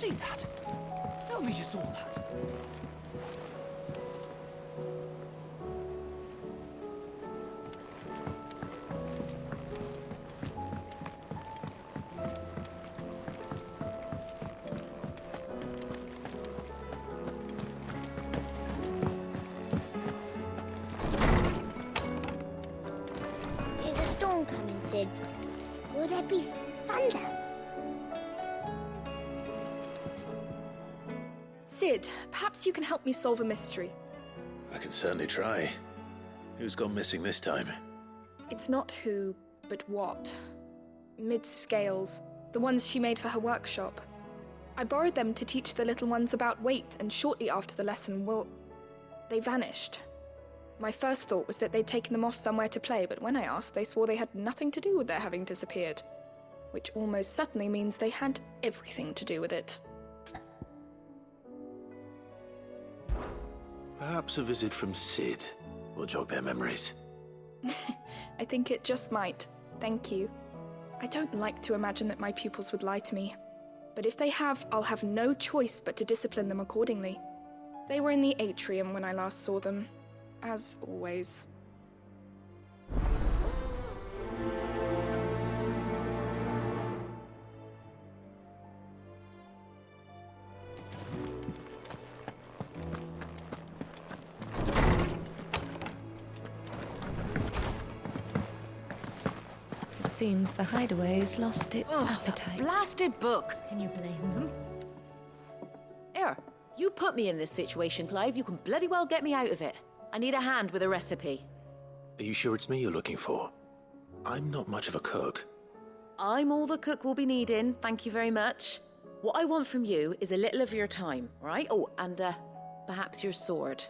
see that? Tell me you saw that. Is a storm coming, Sid? Will there be thunder? Sid, perhaps you can help me solve a mystery. I can certainly try. Who's gone missing this time? It's not who, but what. Mid's scales, the ones she made for her workshop. I borrowed them to teach the little ones about weight, and shortly after the lesson, well, they vanished. My first thought was that they'd taken them off somewhere to play, but when I asked, they swore they had nothing to do with their having disappeared. Which almost certainly means they had everything to do with it. Perhaps a visit from Sid will jog their memories. I think it just might. Thank you. I don't like to imagine that my pupils would lie to me. But if they have, I'll have no choice but to discipline them accordingly. They were in the atrium when I last saw them. As always. It seems the hideaway's lost its Oh, appetite. that blasted book! Can you blame them? Here, you put me in this situation, Clive. You can bloody well get me out of it. I need a hand with a recipe. Are you sure it's me you're looking for? I'm not much of a cook. I'm all the cook will be needing, thank you very much. What I want from you is a little of your time, right? Oh, and perhaps your sword.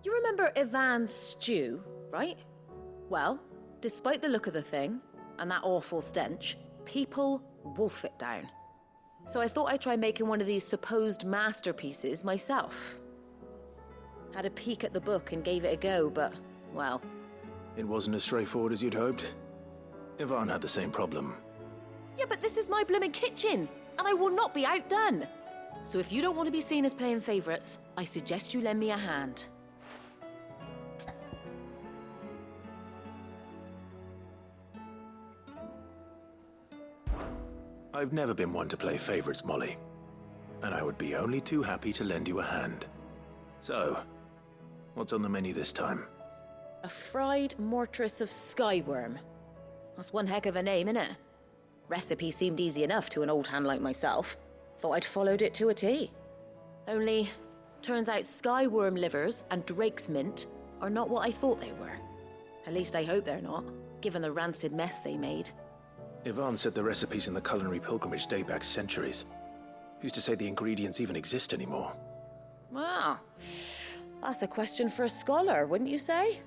You remember Ivan's stew, right? Well, despite the look of the thing, and that awful stench, people wolf it down. So I thought I'd try making one of these supposed masterpieces myself. Had a peek at the book and gave it a go, but, well... It wasn't as straightforward as you'd hoped. Ivan had the same problem. Yeah, but this is my blooming kitchen, and I will not be outdone. So if you don't want to be seen as playing favourites, I suggest you lend me a hand. I've never been one to play favourites, Molly. And I would be only too happy to lend you a hand. So, what's on the menu this time? A fried mortress of skyworm. That's one heck of a name, innit? Recipe seemed easy enough to an old hand like myself. Thought I'd followed it to a T. Only, turns out skyworm livers and drake's mint are not what I thought they were. At least I hope they're not, given the rancid mess they made. Ivan said the recipes in the culinary pilgrimage date back centuries. Who's to say the ingredients even exist anymore? Wow. That's a question for a scholar, wouldn't you say?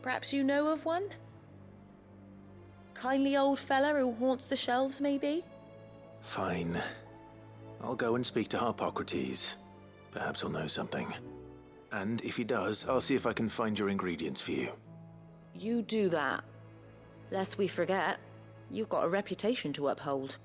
Perhaps you know of one? Kindly old fella who haunts the shelves, maybe? Fine. I'll go and speak to Harpocrates. Perhaps he'll know something. And if he does, I'll see if I can find your ingredients for you. You do that. Lest we forget, you've got a reputation to uphold.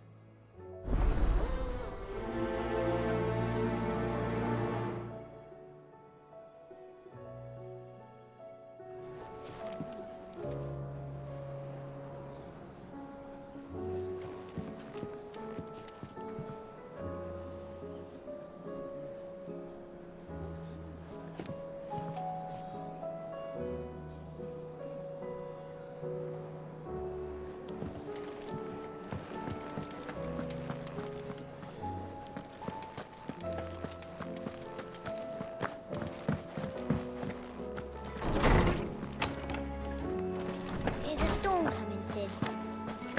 Is a storm coming, Sid?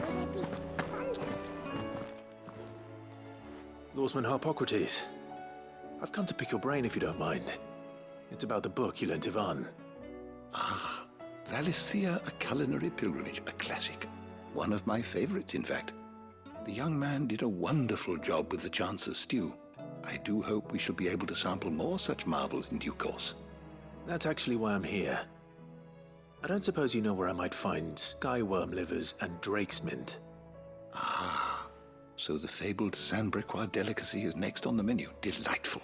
Will there be thunder? Lawsman Harpocrates. I've come to pick your brain if you don't mind. It's about the book you lent Ivan. Ah, Valisthea, A Culinary Pilgrimage, a classic. One of my favorites, in fact. The young man did a wonderful job with the Chance's stew. I do hope we shall be able to sample more such marvels in due course. That's actually why I'm here. I don't suppose you know where I might find skyworm livers and drake's mint. Ah, So the fabled Sandbrequois delicacy is next on the menu. Delightful.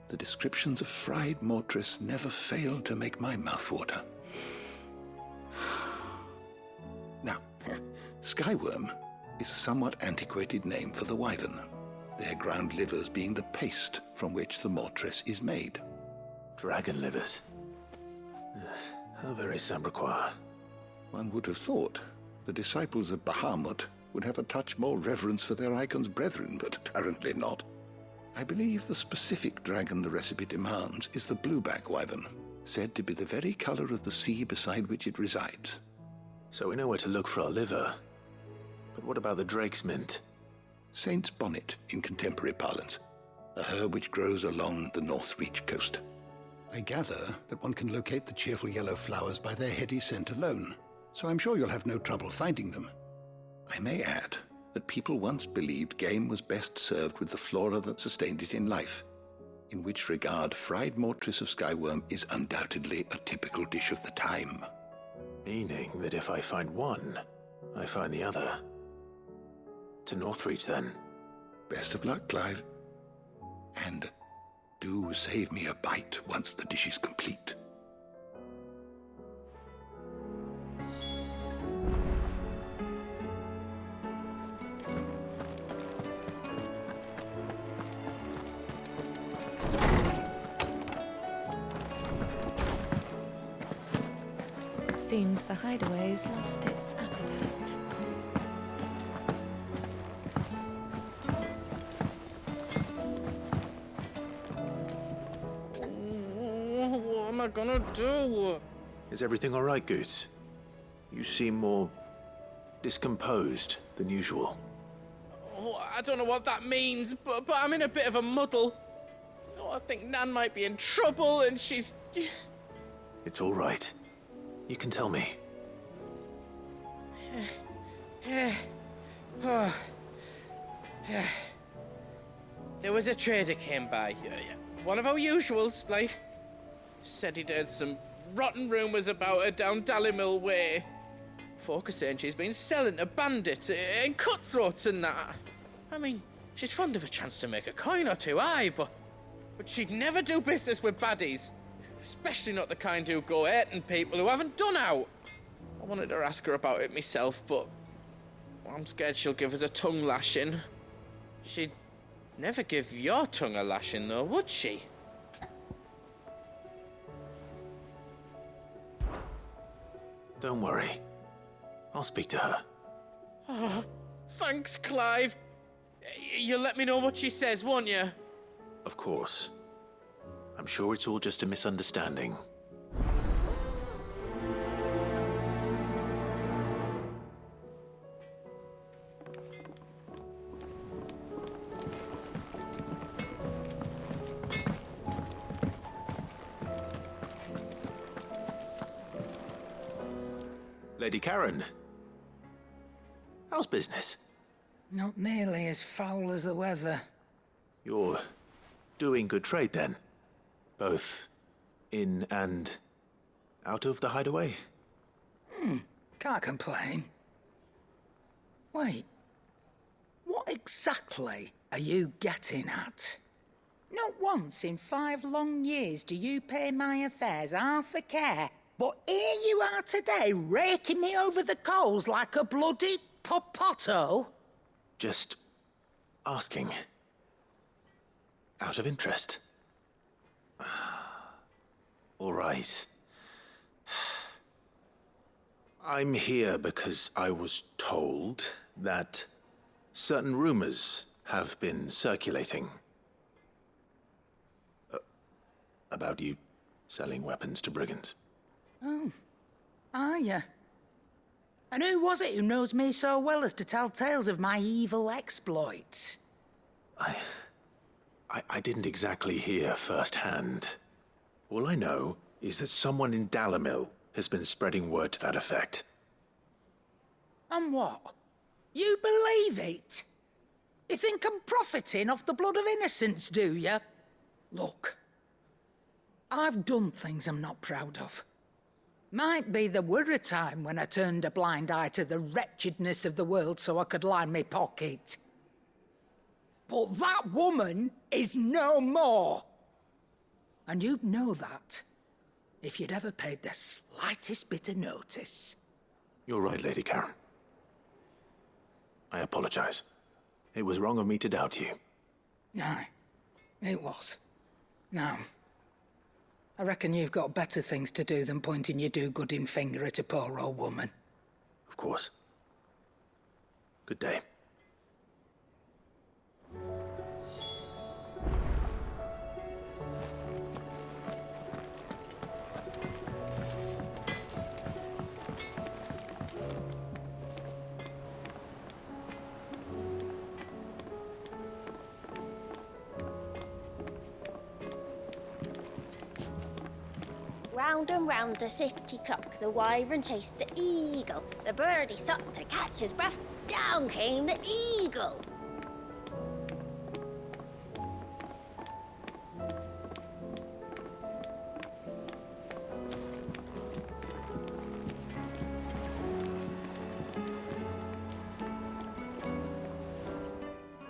The descriptions of fried mortress never fail to make my mouth water. Now, skyworm is a somewhat antiquated name for the wyvern, their ground livers being the paste from which the mortress is made. Dragon livers. How very Sambrequois. One would have thought the disciples of Bahamut would have a touch more reverence for their icon's brethren, but apparently not. I believe the specific dragon the recipe demands is the blueback wyvern, said to be the very color of the sea beside which it resides. So we know where to look for our liver. But what about the drake's mint? Saint's bonnet in contemporary parlance, a herb which grows along the North Reach coast. I gather that one can locate the cheerful yellow flowers by their heady scent alone, so I'm sure you'll have no trouble finding them. I may add that people once believed game was best served with the flora that sustained it in life, in which regard fried mortress of skyworm is undoubtedly a typical dish of the time. Meaning that if I find one, I find the other. To Northreach, then. Best of luck, Clive. And do save me a bite once the dish is complete. It seems the hideaway's lost its appetite. What am I gonna do? Is everything all right, Goots? You seem more discomposed than usual. Oh, I don't know what that means, but I'm in a bit of a muddle. Oh, I think Nan might be in trouble, and she's... It's all right. You can tell me. There was a trader came by. One of our usuals, like. Said he'd heard some rotten rumours about her down Dallimil Way. Folk are saying she's been selling to bandits and cutthroats and that. I mean, she's fond of a chance to make a coin or two, aye, but she'd never do business with baddies. Especially not the kind who go hurting people who haven't done out. I wanted to ask her about it myself, but I'm scared she'll give us a tongue lashing. She'd never give your tongue a lashing, though, would she? Don't worry. I'll speak to her. Oh, thanks, Clive. You'll let me know what she says, won't you? Of course. I'm sure it's all just a misunderstanding. Lady Karen, how's business? Not nearly as foul as the weather. You're doing good trade, then? Both in and out of the hideaway? Can't complain. Wait, what exactly are you getting at? Not once in 5 long years do you pay my affairs half a care, but here you are today raking me over the coals like a bloody popoto? Just asking. Out of interest. All right. I'm here because I was told that certain rumors have been circulating about you selling weapons to brigands. Oh, are you? And who was it who knows me so well as to tell tales of my evil exploits? I didn't exactly hear firsthand. All I know is that someone in Dallimil has been spreading word to that effect. And what? You believe it? You think I'm profiting off the blood of innocents, do you? Look, I've done things I'm not proud of. Might be there were a time when I turned a blind eye to the wretchedness of the world so I could line my pocket. But that woman is no more. And you'd know that if you'd ever paid the slightest bit of notice. You're right, Lady Karen. I apologize. It was wrong of me to doubt you. No, it was. Now, I reckon you've got better things to do than pointing your do-gooding finger at a poor old woman. Of course. Good day. Round and round the city clock, the wyvern chased the eagle. The birdie stopped to catch his breath. Down came the eagle.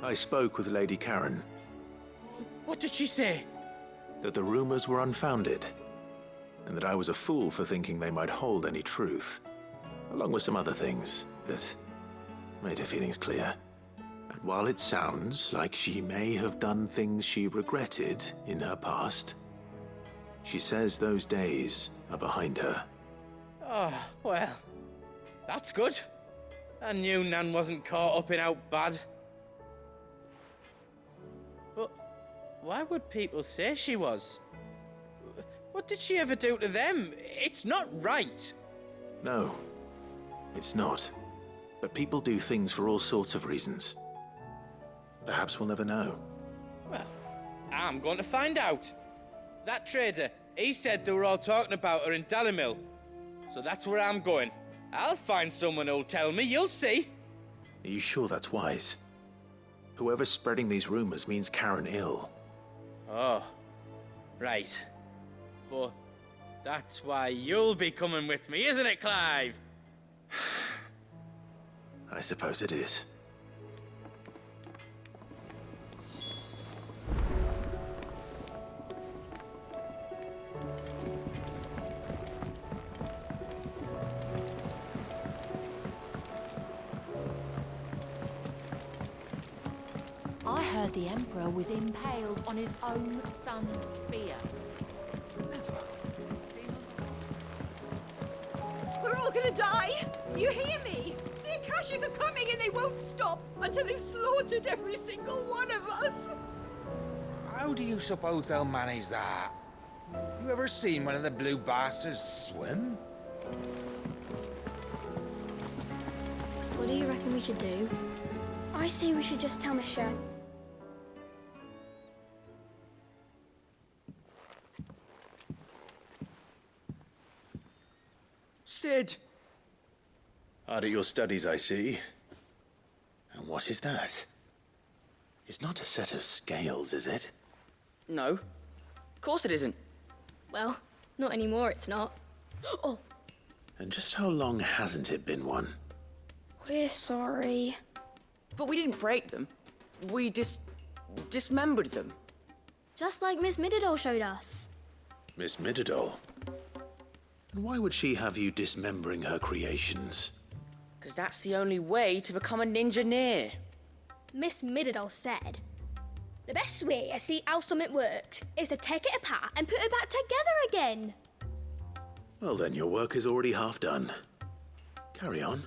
I spoke with Lady Karen. What did she say? That the rumors were unfounded, and that I was a fool for thinking they might hold any truth, along with some other things that made her feelings clear. And while it sounds like she may have done things she regretted in her past, she says those days are behind her. Oh, well, that's good. I knew Nan wasn't caught up in out bad. But why would people say she was? What did she ever do to them? It's not right. No, it's not. But people do things for all sorts of reasons. Perhaps we'll never know. Well, I'm going to find out. That trader, he said they were all talking about her in Dalimil. So that's where I'm going. I'll find someone who'll tell me, you'll see. Are you sure that's wise? Whoever's spreading these rumors means Karen ill. Oh, right. But that's why you'll be coming with me, isn't it, Clive? I suppose it is. I heard the Emperor was impaled on his own son's spear. We're all gonna die! You hear me? The Akashic are coming and they won't stop until they've slaughtered every single one of us! How do you suppose they'll manage that? You ever seen one of the blue bastards swim? What do you reckon we should do? I say we should just tell Michelle. Sid! Hard at your studies, I see. And what is that? It's not a set of scales, is it? No. Of course it isn't. Well, not anymore, it's not. Oh, And just how long hasn't it been one? we're sorry. But we didn't break them. We dismembered them. Just like Miss Mididol showed us. Miss Mididol? And why would she have you dismembering her creations? Because that's the only way to become a ninja-neer. Miss Mididol said, the best way to see how something worked is to take it apart and put it back together again. Well then, your work is already half done. Carry on.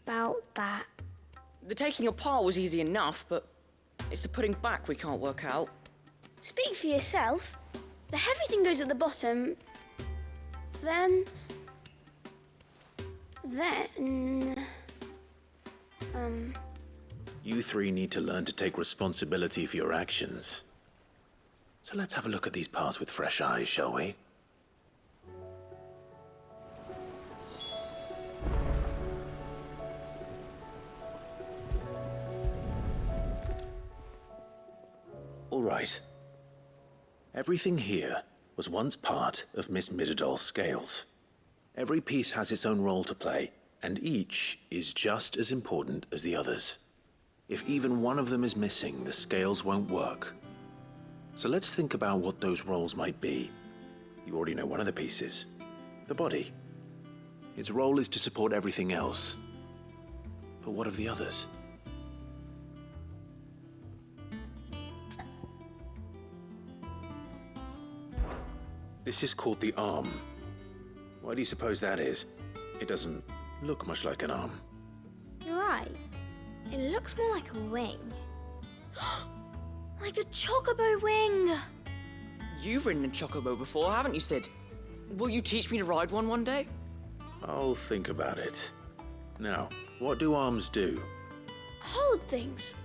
About that. The taking apart was easy enough, but it's the putting back we can't work out. Speak for yourself. The heavy thing goes at the bottom. Then... You three need to learn to take responsibility for your actions. So let's have a look at these parts with fresh eyes, shall we? All right. Everything here was once part of Miss Middledol's scales. Every piece has its own role to play, and each is just as important as the others. If even one of them is missing, the scales won't work. So let's think about what those roles might be. You already know one of the pieces, the body. Its role is to support everything else. But what of the others? This is called the arm. Why do you suppose that is? It doesn't look much like an arm. You're right. It looks more like a wing. Like a chocobo wing! You've ridden a chocobo before, haven't you, Sid? Will you teach me to ride one day? I'll think about it. Now, what do arms do? Hold things.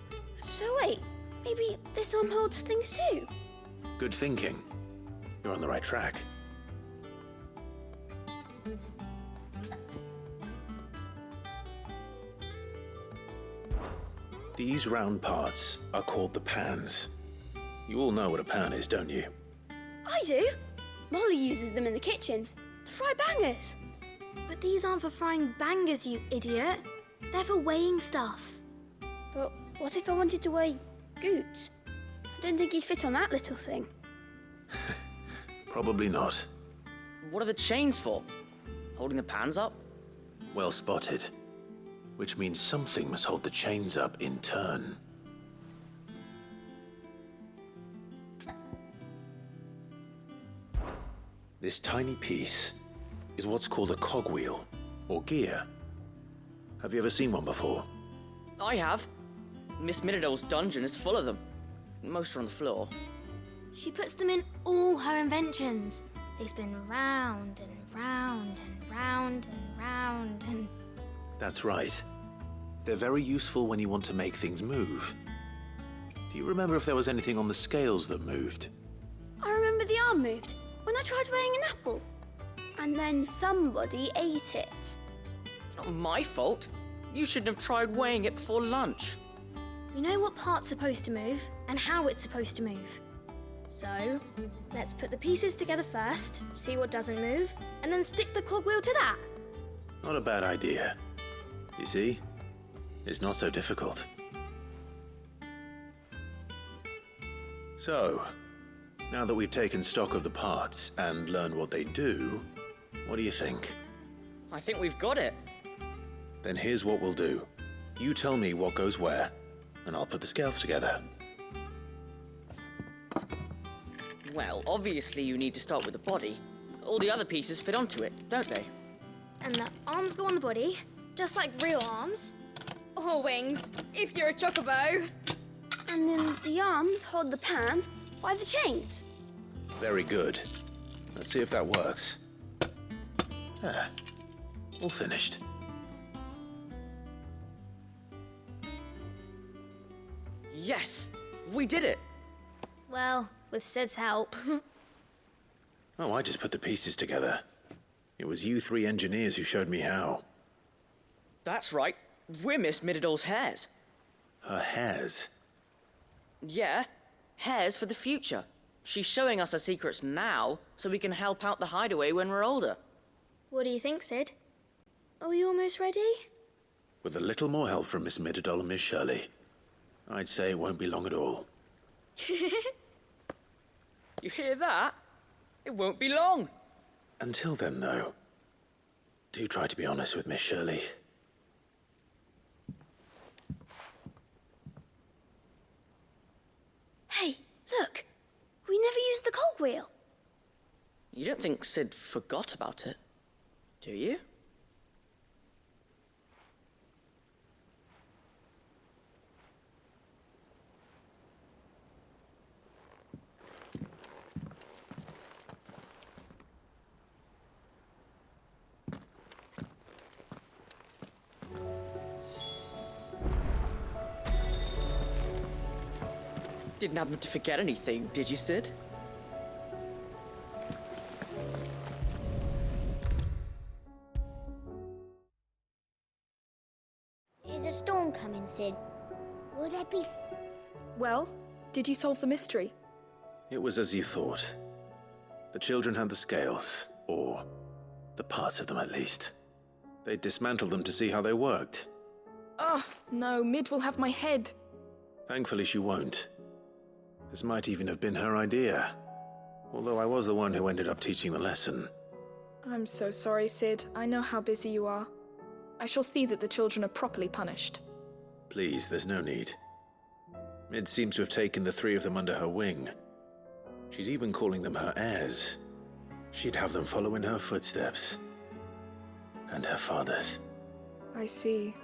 So wait, maybe this arm holds things too? Good thinking. You're on the right track. These round parts are called the pans. You all know what a pan is, don't you? I do. Molly uses them in the kitchens to fry bangers. But these aren't for frying bangers, you idiot. They're for weighing stuff. But what if I wanted to weigh Goots? I don't think he'd fit on that little thing. Probably not. What are the chains for? Holding the pans up? Well spotted. Which means something must hold the chains up in turn. This tiny piece is what's called a cogwheel, or gear. Have you ever seen one before? I have. Miss Middledol's dungeon is full of them. Most are on the floor. She puts them in all her inventions. They spin round and round and round and round and... That's right. They're very useful when you want to make things move. Do you remember if there was anything on the scales that moved? I remember the arm moved when I tried weighing an apple. And then somebody ate it. It's not my fault. You shouldn't have tried weighing it before lunch. You know what part's supposed to move and how it's supposed to move. So, let's put the pieces together first, see what doesn't move, and then stick the cogwheel to that. Not a bad idea. You see? It's not so difficult. So, now that we've taken stock of the parts and learned what they do, what do you think? I think we've got it. Then here's what we'll do. You tell me what goes where, and I'll put the scales together. Well, obviously you need to start with the body. All the other pieces fit onto it, don't they? And the arms go on the body, just like real arms. Or wings, if you're a chocobo. And then the arms hold the pans by the chains. Very good. Let's see if that works. Ah, all finished. Yes! We did it! Well, with Sid's help. Oh, I just put the pieces together. It was you three engineers who showed me how. That's right. We're Miss Middledol's hares. Her hairs? Yeah, hares for the future. She's showing us her secrets now, so we can help out the hideaway when we're older. What do you think, Sid? Are we almost ready? With a little more help from Miss Middledol and Miss Shirley, I'd say it won't be long at all. You hear that? It won't be long. Until then, though, do try to be honest with Miss Shirley. Hey, look! We never used the cogwheel. You don't think Sid forgot about it, do you? Didn't happen to forget anything, did you, Sid? Is a storm coming, Sid? Will there be... Well, did you solve the mystery? It was as you thought. The children had the scales, or the parts of them at least. They dismantled them to see how they worked. Oh, no, Mid will have my head. Thankfully she won't. This might even have been her idea, although I was the one who ended up teaching the lesson. I'm so sorry, Sid. I know how busy you are. I shall see that the children are properly punished. Please, there's no need. Mid seems to have taken the three of them under her wing. She's even calling them her heirs. She'd have them follow in her footsteps. And her father's. I see.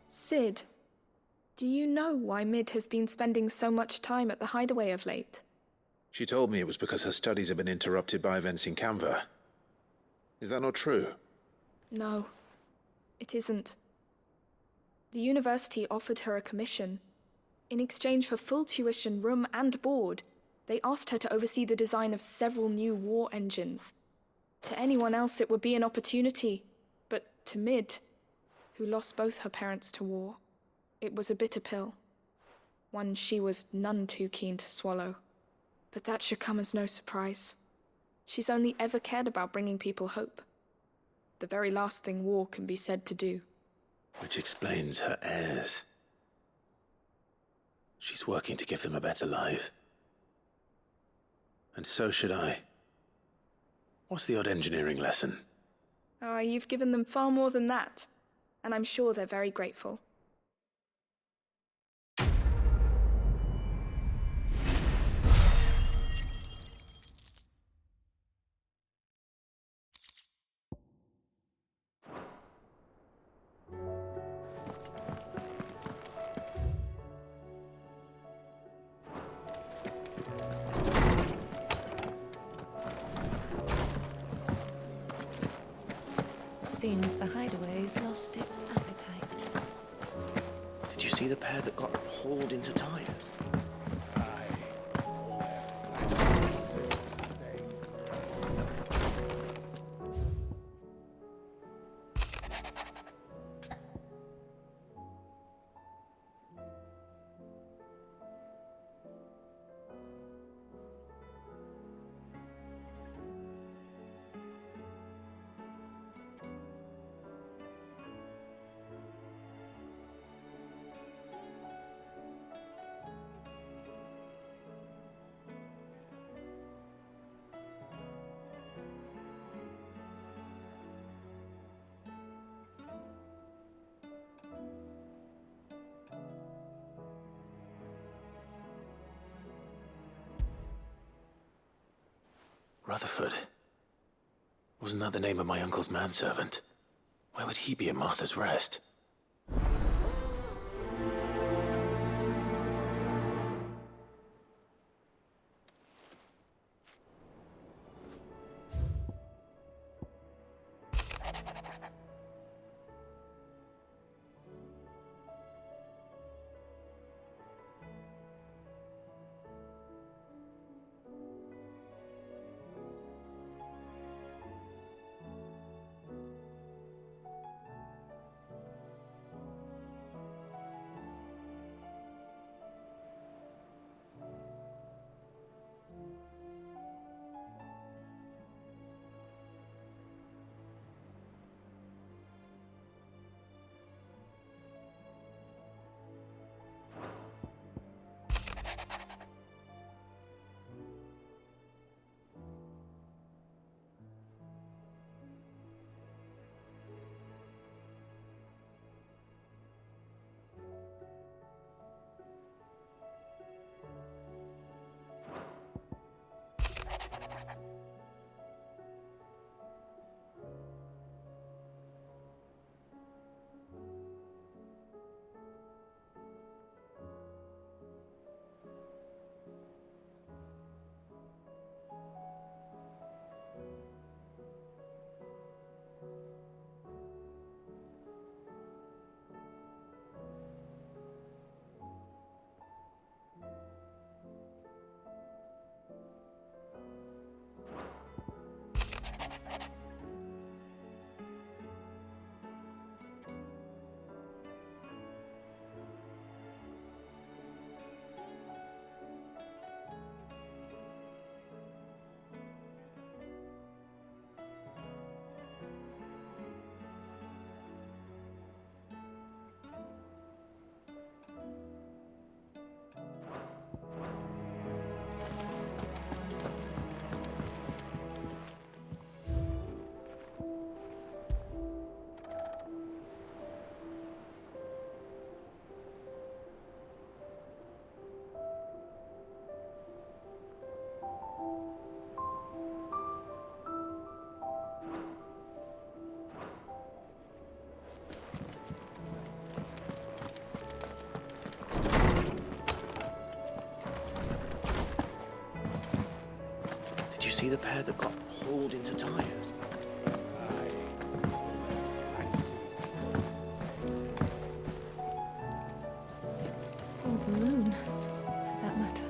Sid, do you know why Mid has been spending so much time at the hideaway of late? She told me it was because her studies have been interrupted by events in Canva. Is that not true? No, it isn't. The university offered her a commission. In exchange for full tuition, room and board, they asked her to oversee the design of several new war engines. To anyone else it would be an opportunity, but to Mid, who lost both her parents to war, it was a bitter pill. One she was none too keen to swallow. But that should come as no surprise. She's only ever cared about bringing people hope. The very last thing war can be said to do. Which explains her heirs. She's working to give them a better life. And so should I. What's the odd engineering lesson? Oh, you've given them far more than that. And I'm sure they're very grateful. Seems the hideaway's lost its appetite. Did you see the pair that got hauled into tires? Rutherford. Wasn't that the name of my uncle's manservant? Why would he be at Martha's Rest? see the pair that got hauled into tyres? Or the moon, for that matter.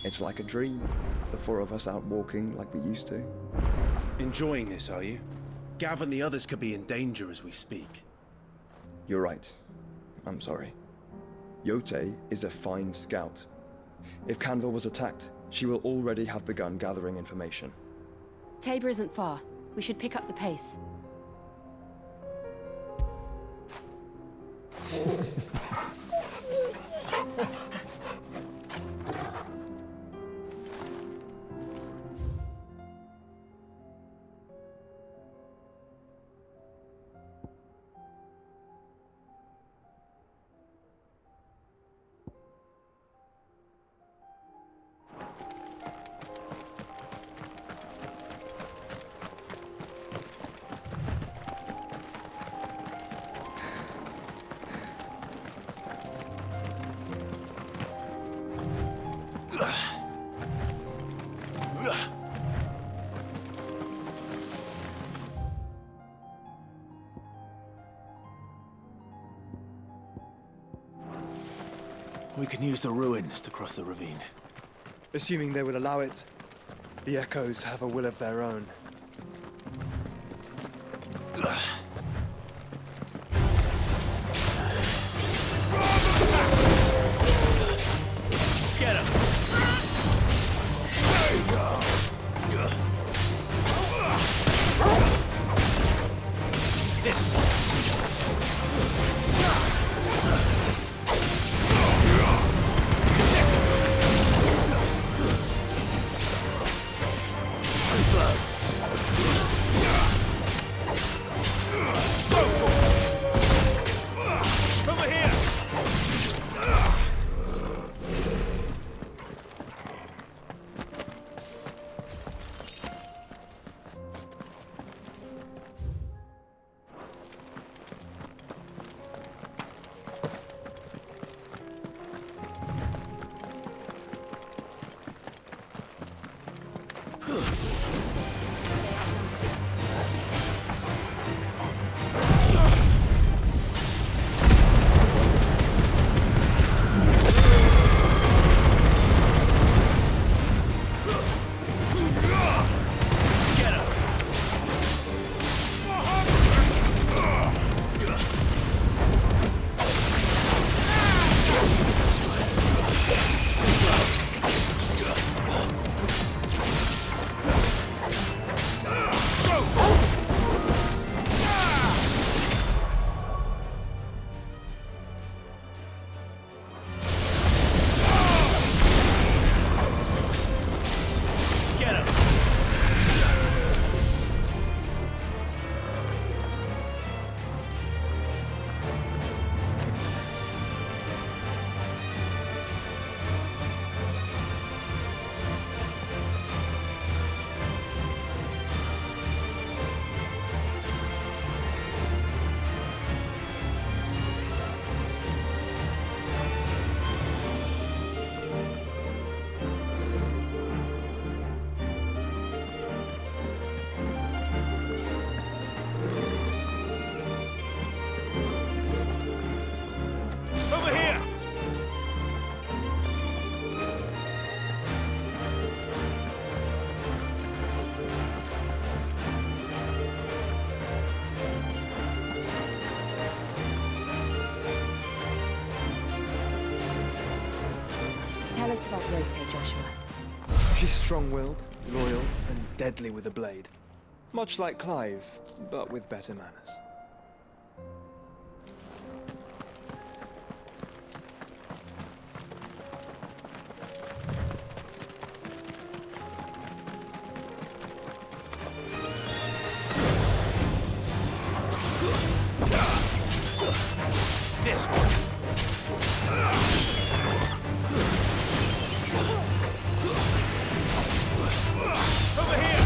It's like a dream. The four of us out walking like we used to. Enjoying this, are you? Gav and the others could be in danger as we speak. You're right. I'm sorry. Yote is a fine scout. If Canville was attacked, she will already have begun gathering information. Tabor isn't far. We should pick up the pace. We can use the ruins to cross the ravine. Assuming they will allow it, the Echoes have a will of their own. Get him! This one. Tell us about Yote, Joshua. She's strong-willed, loyal, and deadly with a blade. Much like Clive, but with better manners. This one. Over here.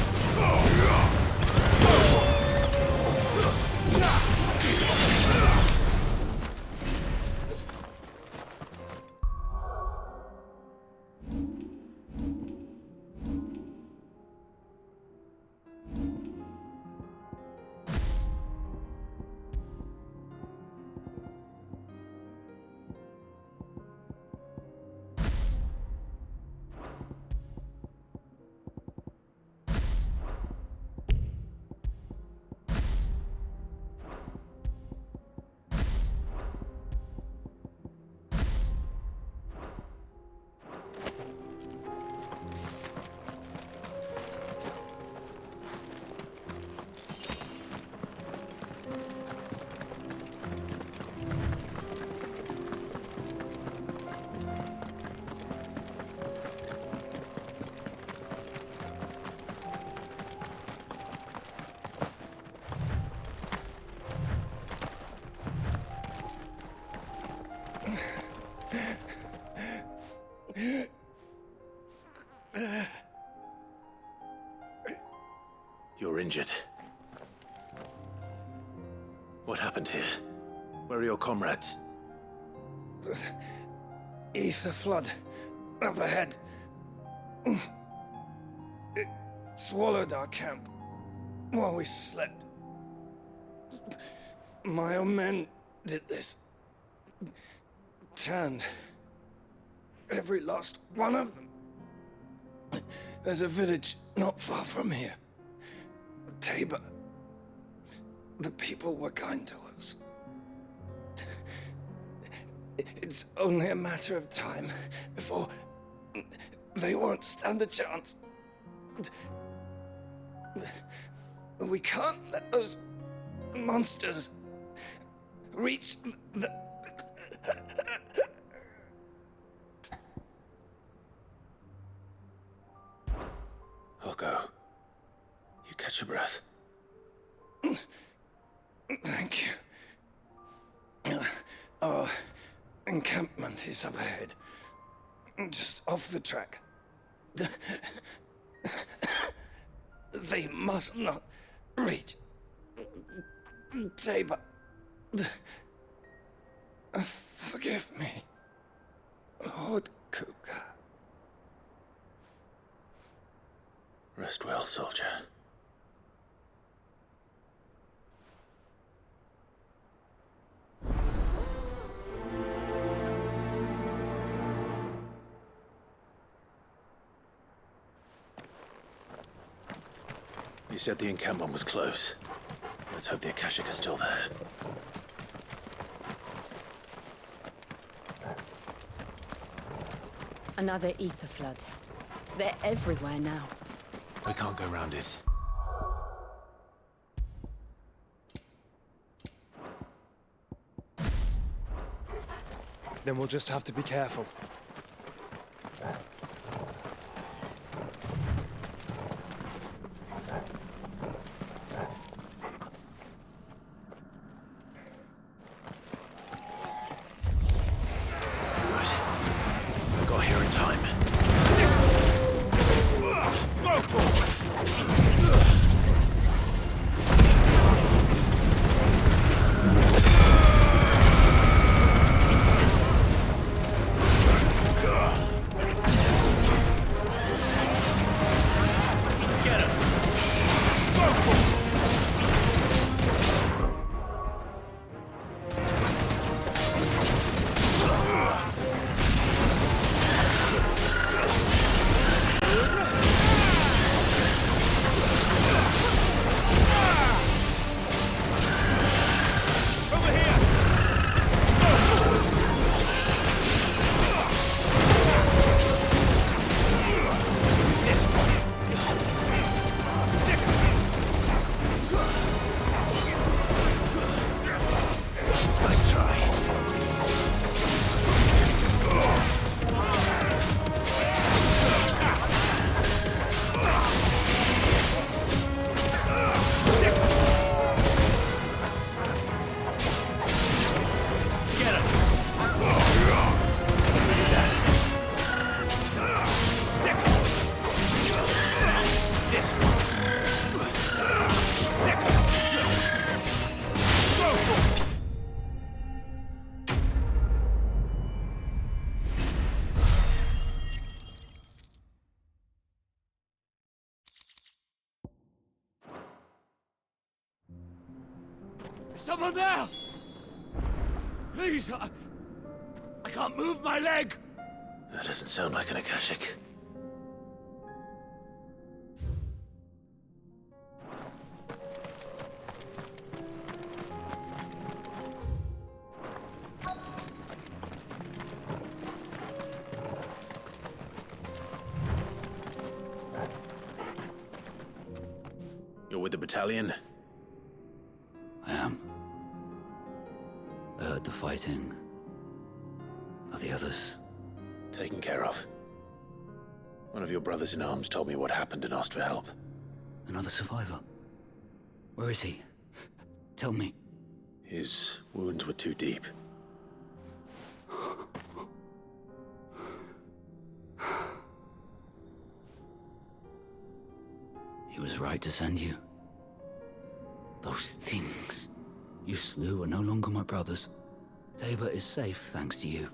You're injured. What happened here? Where are your comrades? Ether flood. Up ahead. It swallowed our camp while we slept. My own men did this. Turned every last one of them. There's a village not far from here. Tabor. The people were kind to us. It's only a matter of time before they won't stand a chance. We can't let those monsters reach the... I'll go. You catch your breath. Thank you. Our encampment is up ahead. Just off the track. They must not reach Tabor. Forgive me, Lord Kuka. Rest well, soldier. You said the encampment was close. Let's hope the Akashic is still there. Another ether flood. They're everywhere now. We can't go round it. Then we'll just have to be careful. Someone there! Please, I can't move my leg! That doesn't sound like an Akashic. You're with the battalion? I am. I heard the fighting. Are the others? Taken care of. One of your brothers in arms told me what happened and asked for help. Another survivor? Where is he? Tell me. His wounds were too deep. He was right to send you. Those things you slew are no longer my brothers. Tabor is safe thanks to you.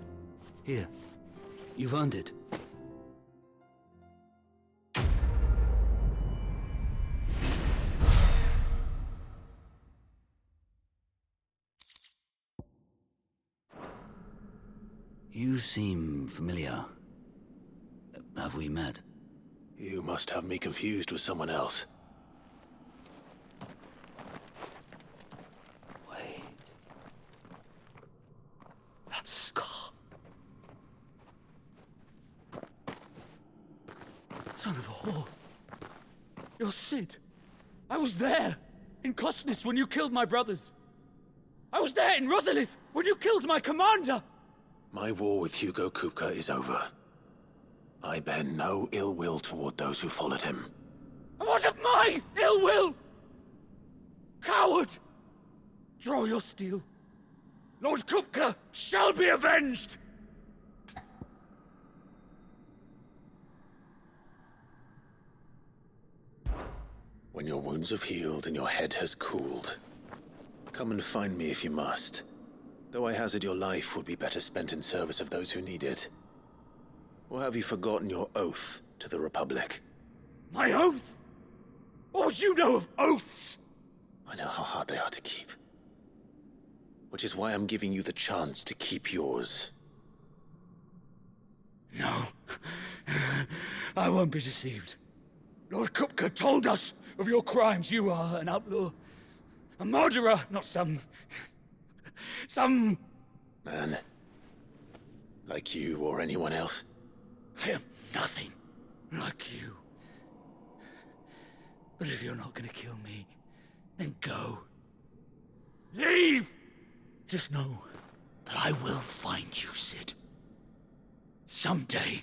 Here, you've earned it. You seem familiar. Have we met? You must have me confused with someone else. Wait. That scar. Son of a whore. You're Sid. I was there, in Cosnes, when you killed my brothers. I was there in Rosalith, when you killed my commander! My war with Hugo Kupka is over. I bear no ill will toward those who followed him. And what of my ill will? Coward! Draw your steel. Lord Kupka shall be avenged! When your wounds have healed and your head has cooled, come and find me if you must. Though I hazard your life would be better spent in service of those who need it. Or have you forgotten your oath to the Republic? My oath? What would you know of oaths? I know how hard they are to keep. Which is why I'm giving you the chance to keep yours. No. I won't be deceived. Lord Kupka told us of your crimes. You are an outlaw. A murderer, not some man. Like you or anyone else. I am nothing like you. But if you're not gonna kill me, then go. Leave! Just know that I will find you, Sid. Someday.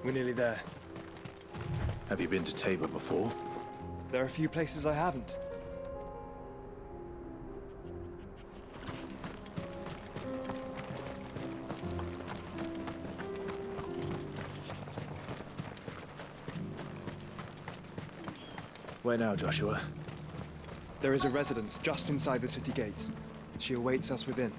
We're nearly there. Have you been to Tabor before? There are a few places I haven't. Where now, Joshua? There is a residence just inside the city gates. She awaits us within.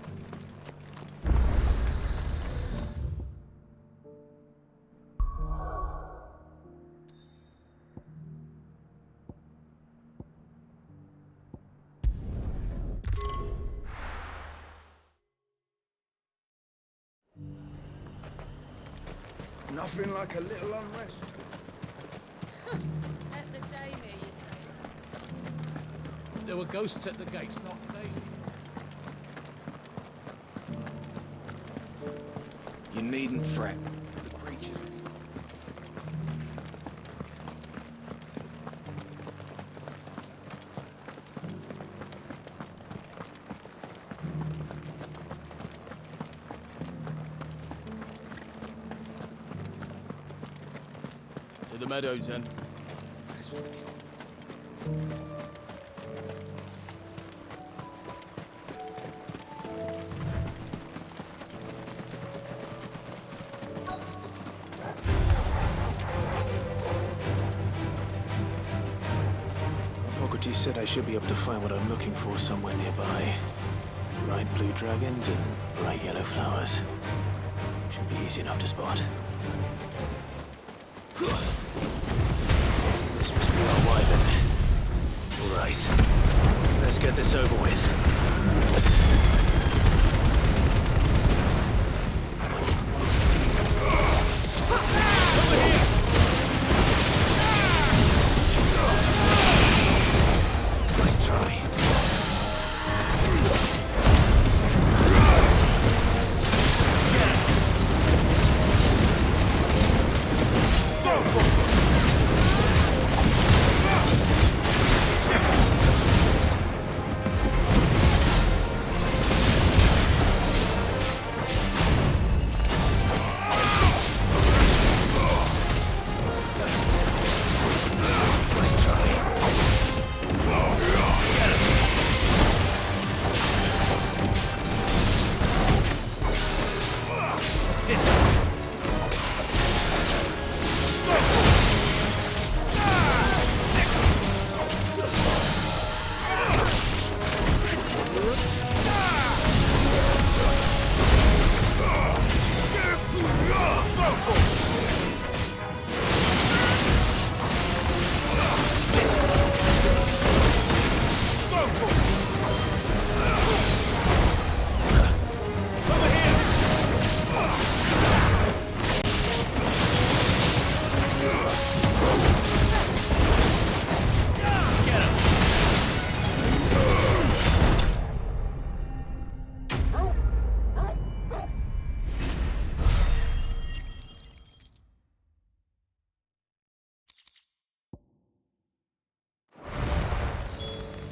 Nothing like a little unrest. At the Daimir, you say? There were ghosts at the gates, not Daisy. You needn't fret. The creatures... To the meadows, then. Hippocrates said I should be able to find what I'm looking for somewhere nearby. Bright blue dragons and bright yellow flowers. Should be easy enough to spot. This must be our wyvern. All right. Let's get this over with.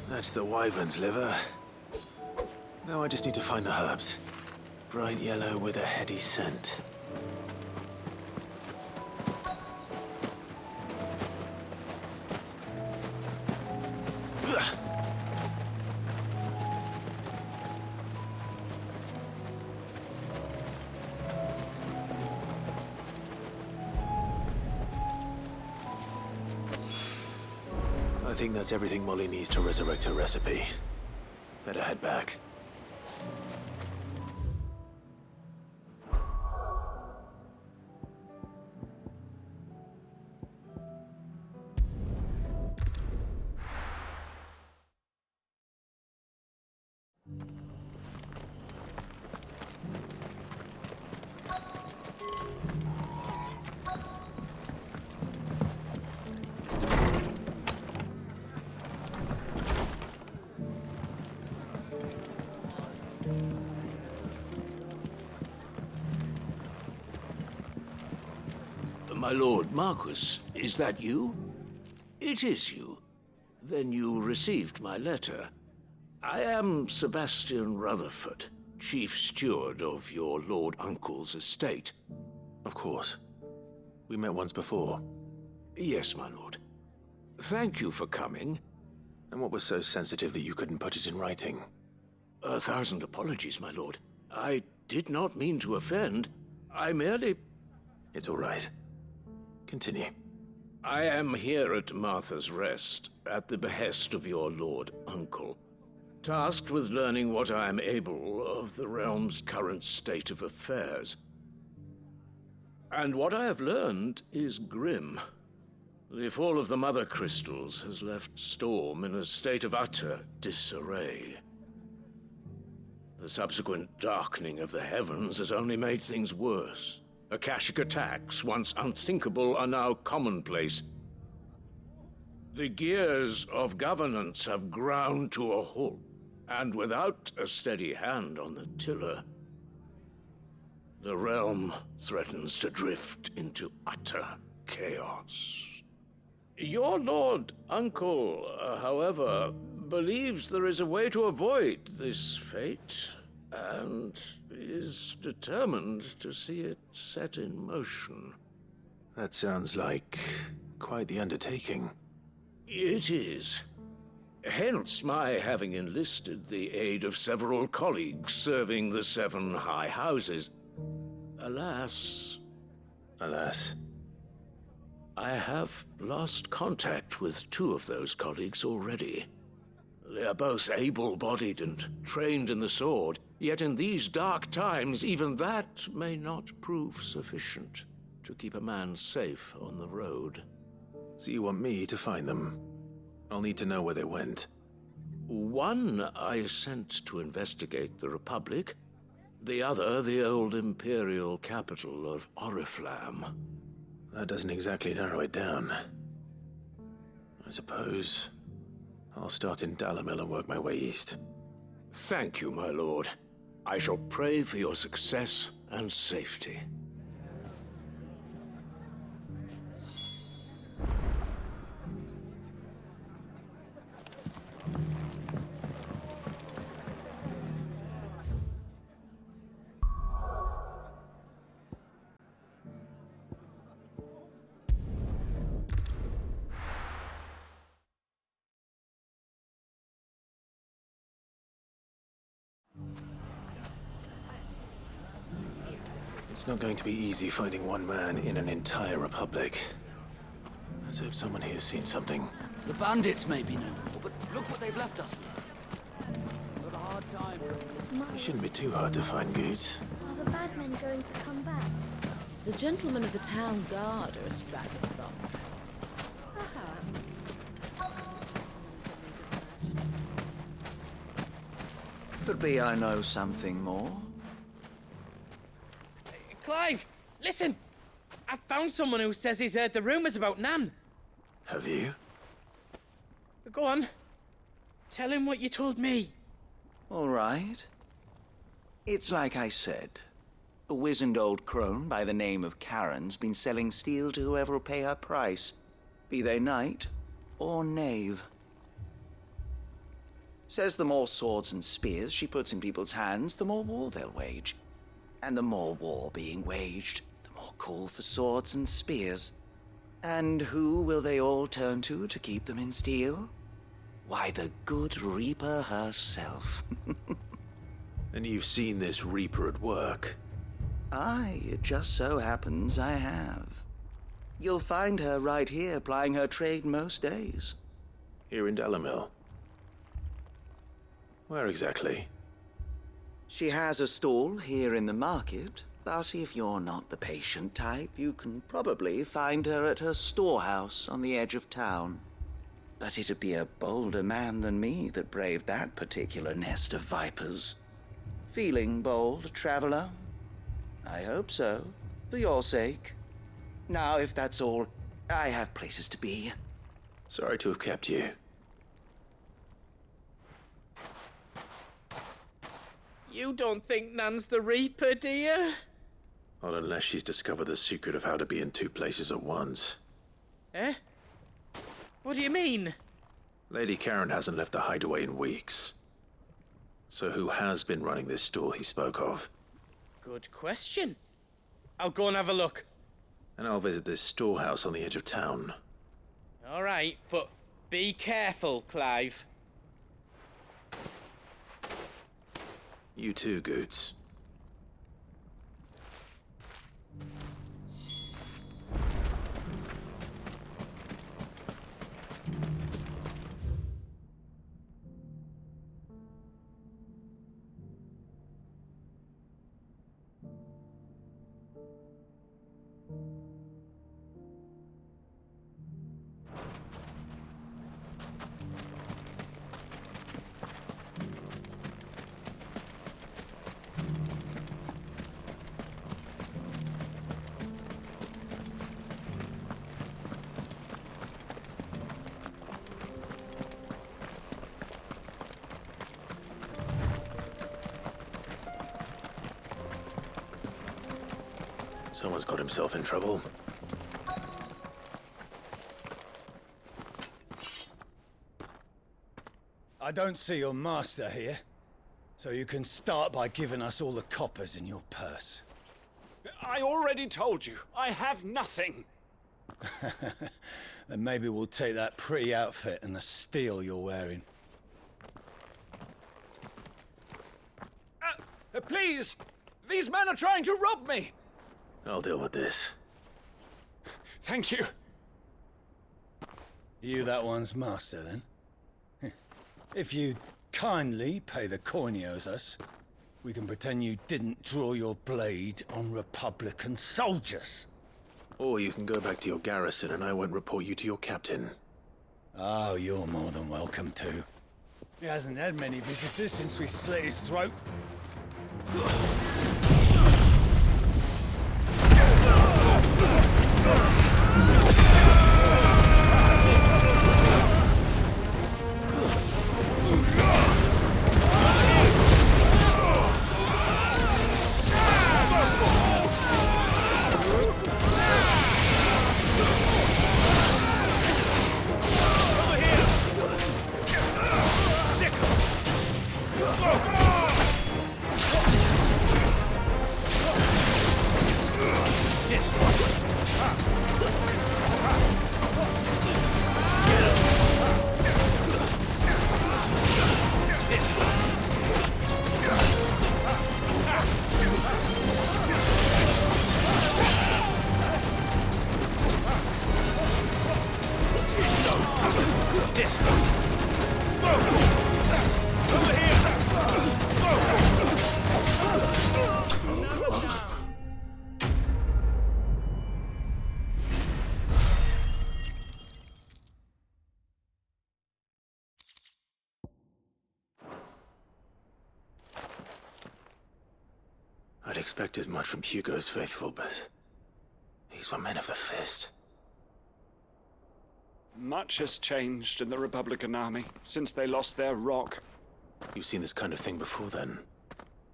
That's the wyvern's liver. Now I just need to find the herbs. Bright yellow with a heady scent. I think that's everything Molly needs to resurrect her recipe. Better head back. My lord Marquis, is that you? It is you. Then you received my letter. I am Sebastian Rutherford, chief steward of your lord uncle's estate. Of course. We met once before. Yes, my lord. Thank you for coming. And what was so sensitive that you couldn't put it in writing? 1,000 apologies, my lord. I did not mean to offend. I merely... It's all right. Continue. I am here at Martha's Rest, at the behest of your lord uncle, tasked with learning what I am able of the realm's current state of affairs. And what I have learned is grim. The fall of the Mother Crystals has left Storm in a state of utter disarray. The subsequent darkening of the heavens has only made things worse. Akashic attacks, once unthinkable, are now commonplace. The gears of governance have ground to a halt, and without a steady hand on the tiller, The realm threatens to drift into utter chaos. Your Lord Uncle, however, believes there is a way to avoid this fate, and is determined to see it set in motion. That sounds like quite the undertaking. It is. Hence my having enlisted the aid of several colleagues serving the 7 high houses. Alas, I have lost contact with 2 of those colleagues already. They are both able-bodied and trained in the sword, yet in these dark times even that may not prove sufficient to keep a man safe on the road. So you want me to find them? I'll need to know where they went. One I sent to investigate the Republic, the other the old Imperial capital of Oriflamme. That doesn't exactly narrow it down. I suppose I'll start in Dalimil and work my way east. Thank you, my lord. I shall pray for your success and safety. It's not going to be easy finding one man in an entire republic. Let's hope someone here's seen something. The bandits may be no more, but look what they've left us with. Got a hard time. It shouldn't be too hard to find goods. Are the bad men going to come back? The gentlemen of the town guard are a strapping bunch. Could be I know something more. Clive, listen! I found someone who says he's heard the rumours about Nan. Have you? Go on. Tell him what you told me. All right. It's like I said. A wizened old crone by the name of Karen's been selling steel to whoever will pay her price, be they knight or knave. Says the more swords and spears she puts in people's hands, the more war they'll wage. And the more war being waged, the more call for swords and spears. And who will they all turn to keep them in steel? Why, the good Reaper herself. And you've seen this Reaper at work? Aye, it just so happens I have. You'll find her right here plying her trade most days. Here in Dalimil? Where exactly? She has a stall here in the market, but if you're not the patient type, you can probably find her at her storehouse on the edge of town. But it'd be a bolder man than me that braved that particular nest of vipers. Feeling bold, traveler? I hope so, for your sake. Now, if that's all, I have places to be. Sorry to have kept you. You don't think Nan's the Reaper, do you? Not unless she's discovered the secret of how to be in 2 places at once. Eh? What do you mean? Lady Karen hasn't left the hideaway in weeks. So who has been running this stall he spoke of? Good question. I'll go and have a look. And I'll visit this storehouse on the edge of town. All right, but be careful, Clive. You too, Goots. Someone's got himself in trouble. I don't see your master here, so you can start by giving us all the coppers in your purse. I already told you, I have nothing. Then maybe we'll take that pretty outfit and the steel you're wearing. Please! These men are trying to rob me! I'll deal with this. Thank you. You that one's master, then? If you'd kindly pay the coin he owes us, we can pretend you didn't draw your blade on Republican soldiers. Or you can go back to your garrison and I won't report you to your captain. Oh, you're more than welcome to. He hasn't had many visitors since we slit his throat. I'd expect as much from Hugo's faithful, but these were men of the fist. Much has changed in the Republican Army since they lost their rock. You've seen this kind of thing before, then?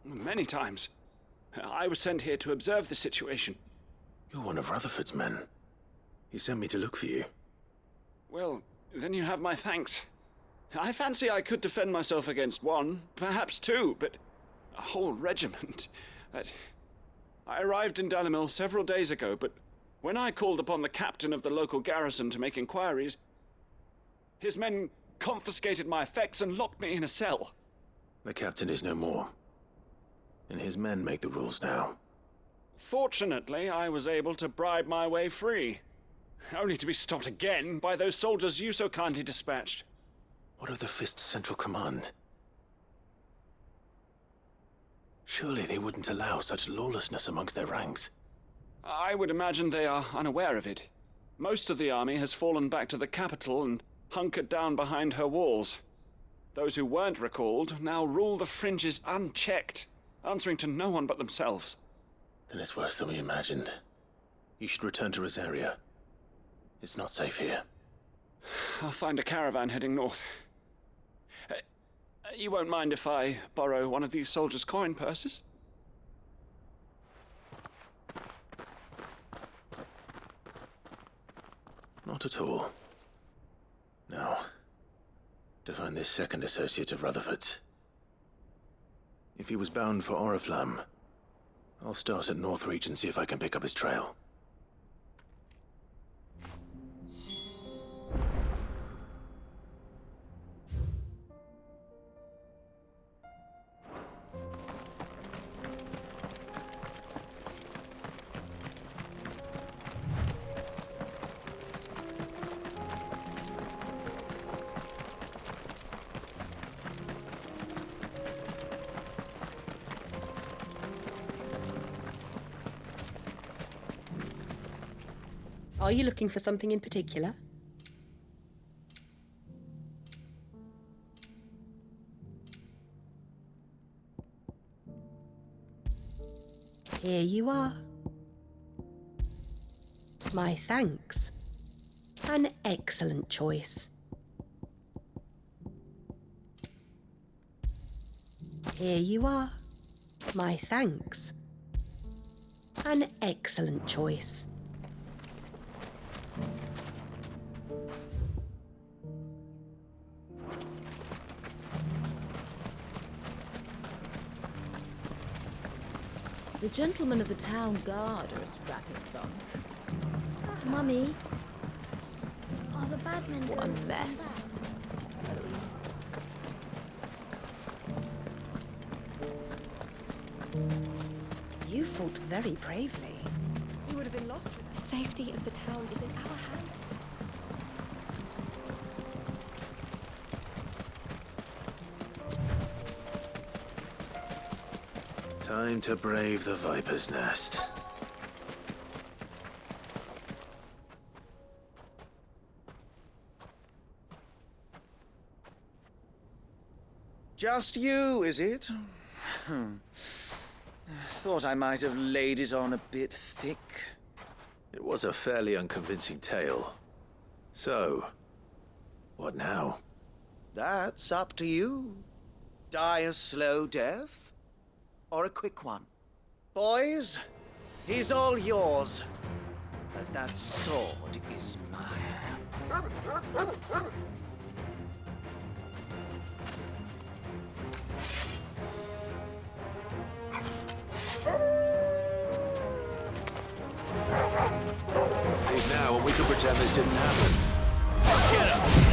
Many times. I was sent here to observe the situation. You're one of Rutherford's men. He sent me to look for you. Well, then you have my thanks. I fancy I could defend myself against one, perhaps two, but a whole regiment. I arrived in Dalimil several days ago, but when I called upon the captain of the local garrison to make inquiries, his men confiscated my effects and locked me in a cell. The captain is no more, and his men make the rules now. Fortunately, I was able to bribe my way free, only to be stopped again by those soldiers you so kindly dispatched. What of the Fist's central command? Surely they wouldn't allow such lawlessness amongst their ranks. I would imagine they are unaware of it. Most of the army has fallen back to the capital and hunkered down behind her walls. Those who weren't recalled now rule the fringes unchecked, answering to no one but themselves. Then it's worse than we imagined. You should return to Rosaria. It's not safe here. I'll find a caravan heading north. You won't mind if I borrow one of these soldiers' coin purses? Not at all. Now, to find this second associate of Rutherford's. If he was bound for Oriflamme, I'll start at Northreach and see if I can pick up his trail. Are you looking for something in particular? Here you are. My thanks. An excellent choice. Here you are. My thanks. An excellent choice. The gentlemen of the town guard are a strapping bunch. Mummy, are the bad men What a going to come mess. back? You fought very bravely. We would have been lost. The safety of the town is in our hands. Time to brave the Viper's Nest. Just you, is it? Thought I might have laid it on a bit thick. It was a fairly unconvincing tale. So, what now? That's up to you. Die a slow death, or a quick one. Boys, he's all yours. But that sword is mine. Leave now and we can pretend this didn't happen. Get up!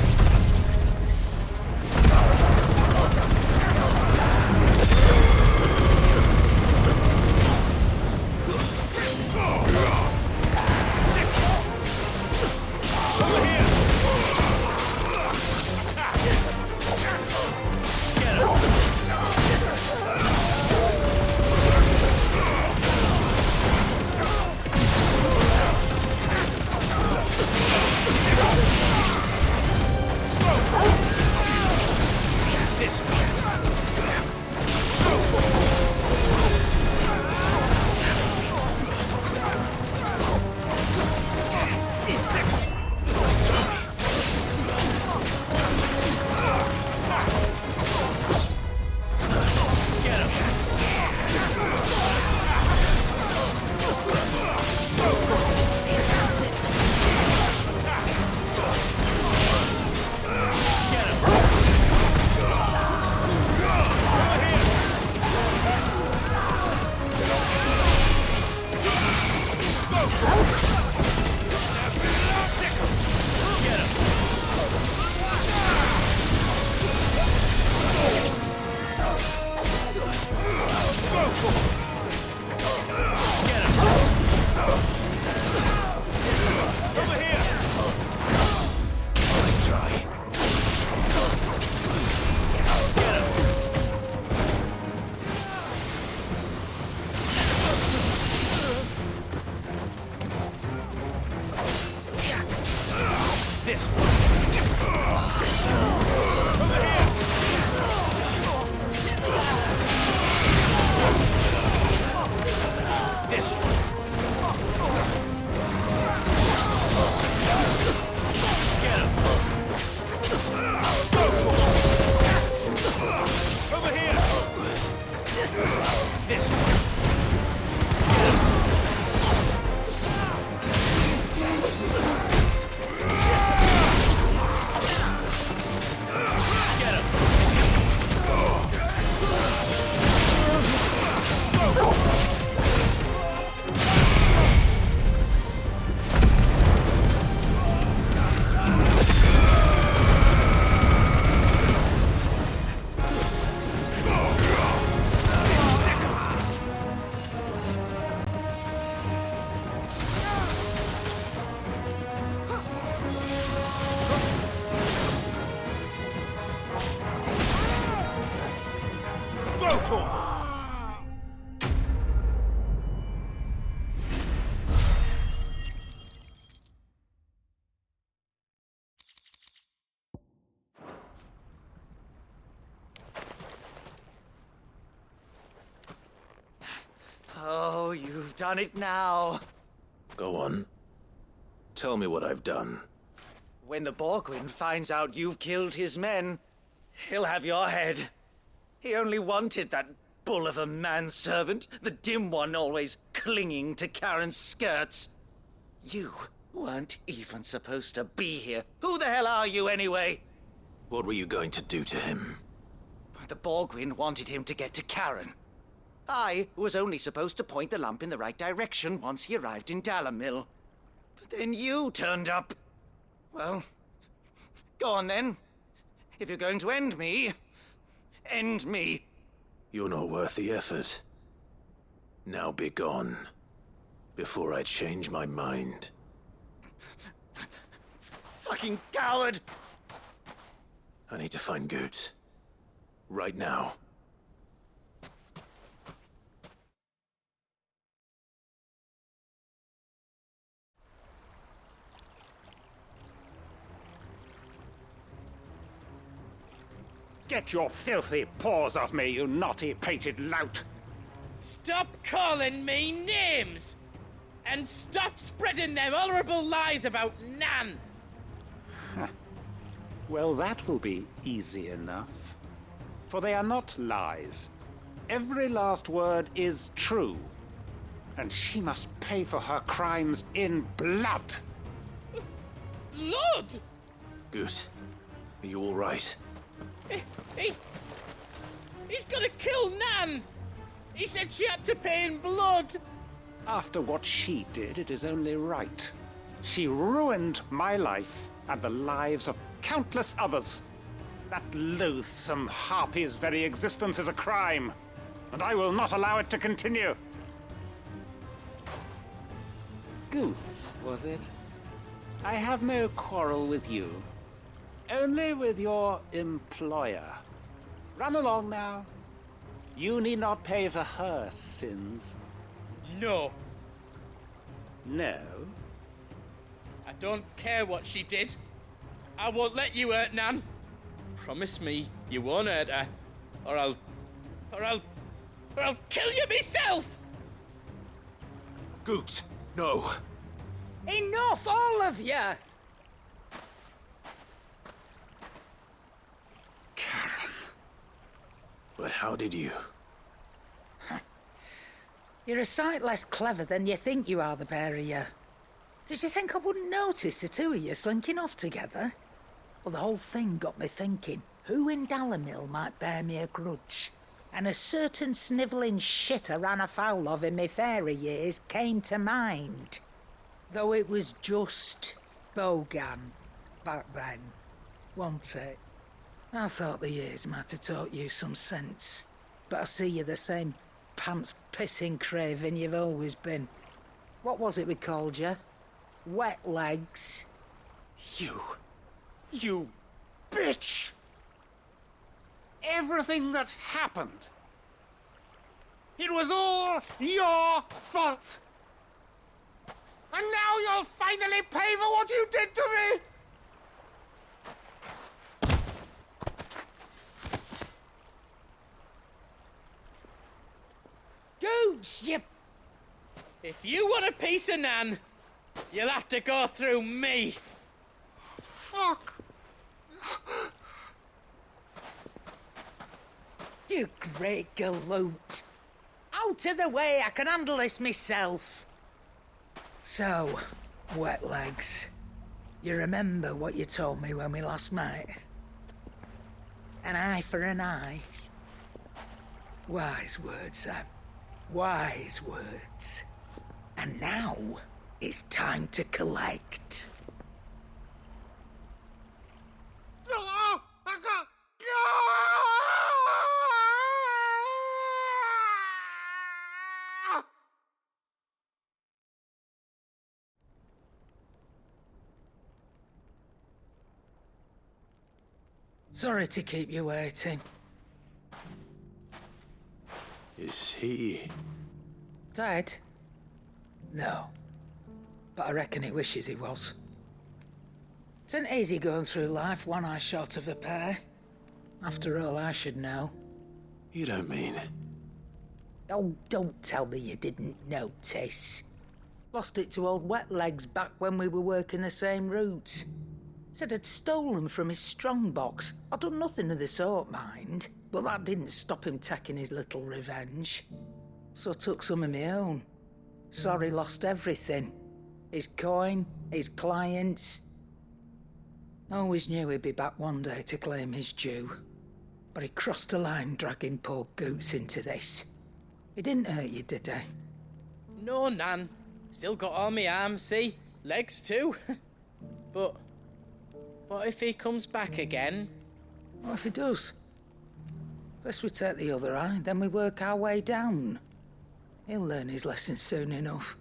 Oh, you've done it now. Go on. Tell me what I've done. When the Borgwyn finds out you've killed his men, he'll have your head. He only wanted that bull of a manservant, the dim one always clinging to Karen's skirts. You weren't even supposed to be here. Who the hell are you, anyway? What were you going to do to him? The Borgwyn wanted him to get to Karen. I was only supposed to point the lamp in the right direction once he arrived in Dalamil. But then you turned up. Well, go on then. If you're going to end me, end me. You're not worth the effort. Now be gone, before I change my mind. Fucking coward! I need to find Goots. Right now. Get your filthy paws off me, you naughty-pated lout! Stop calling me names! And stop spreading them horrible lies about Nan! Well, that will be easy enough. For they are not lies. Every last word is true. And she must pay for her crimes in blood. Lord! Goot, are you all right? He's gonna kill Nan! He said she had to pay in blood! After what she did, it is only right. She ruined my life and the lives of countless others. That loathsome harpy's very existence is a crime, and I will not allow it to continue. Goots, was it? I have no quarrel with you. Only with your employer. Run along now. You need not pay for her sins. No. No? I don't care what she did. I won't let you hurt Nan. Promise me you won't hurt her, or I'll kill you myself! Goots, no. Enough, all of you! Karen. But how did you? You're a sight less clever than you think you are, the pair of you. Did you think I wouldn't notice the two of you slinking off together? Well, the whole thing got me thinking, who in Dalamil might bear me a grudge? And a certain snivelling shit I ran afoul of in my fairy years came to mind. Though it was just Bogan back then, wasn't it? I thought the years might have taught you some sense, but I see you're the same pants-pissing craven you've always been. What was it we called you? Wet legs? You bitch! Everything that happened, it was all your fault! And now you'll finally pay for what you did to me! Goots, you... If you want a piece of Nan, you'll have to go through me. Fuck! You great galoot. Out of the way, I can handle this myself. So, wet legs, you remember what you told me when we last met? An eye for an eye. Wise words, Sam. Wise words. And now, it's time to collect. Sorry to keep you waiting. Is he... Dead? No. But I reckon he wishes he was. It isn't easy going through life one eye short of a pair. After all, I should know. You don't mean... Oh, don't tell me you didn't notice. Lost it to old Wet Legs back when we were working the same routes. Said I'd stolen from his strongbox. I'd done nothing of the sort, mind. but that didn't stop him taking his little revenge. So I took some of my own. Sorry, lost everything. His coin, his clients. I always knew he'd be back one day to claim his due. But he crossed a line dragging poor Goots into this. He didn't hurt you, did he? No, Nan. Still got all my arms, see? Legs too. But what if he comes back again? What if he does? First we take the other eye, then we work our way down. He'll learn his lesson soon enough.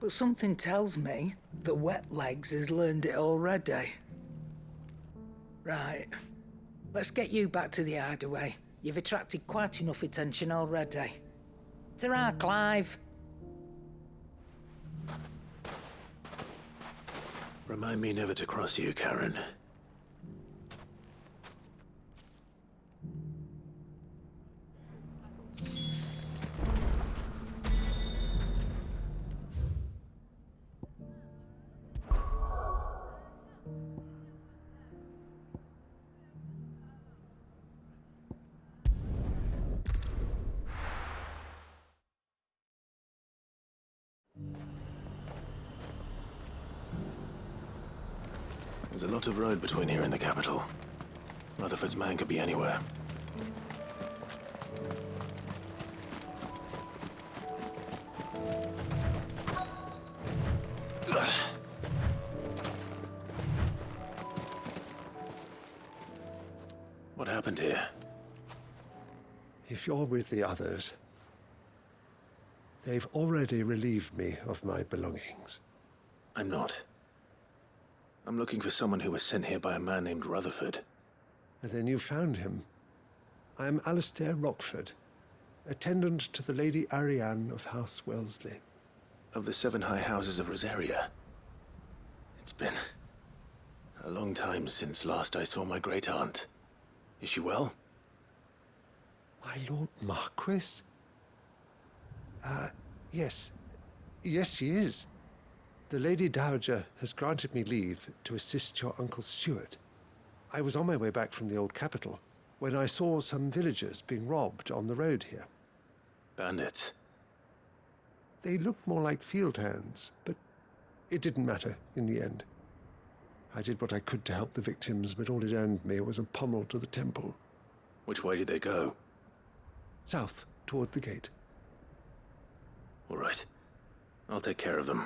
But something tells me the wet legs has learned it already. Right. Let's get you back to the hideaway. You've attracted quite enough attention already. Ta-ra, Clive. Remind me never to cross you, Karen. There's a lot of road between here and the capital. Rutherford's man could be anywhere. What happened here? If you're with the others, they've already relieved me of my belongings. I'm not. I'm looking for someone who was sent here by a man named Rutherford. And then you found him. I am Alistair Rockford, attendant to the Lady Ariane of House Wellesley. Of the 7 high houses of Rosaria. It's been a long time since last I saw my great-aunt. Is she well? My Lord Marquis? Yes. Yes, she is. The Lady Dowager has granted me leave to assist your Uncle Stuart. I was on my way back from the old capital when I saw some villagers being robbed on the road here. Bandits? They looked more like field hands, but it didn't matter in the end. I did what I could to help the victims, but all it earned me was a pommel to the temple. Which way did they go? South, toward the gate. All right. I'll take care of them.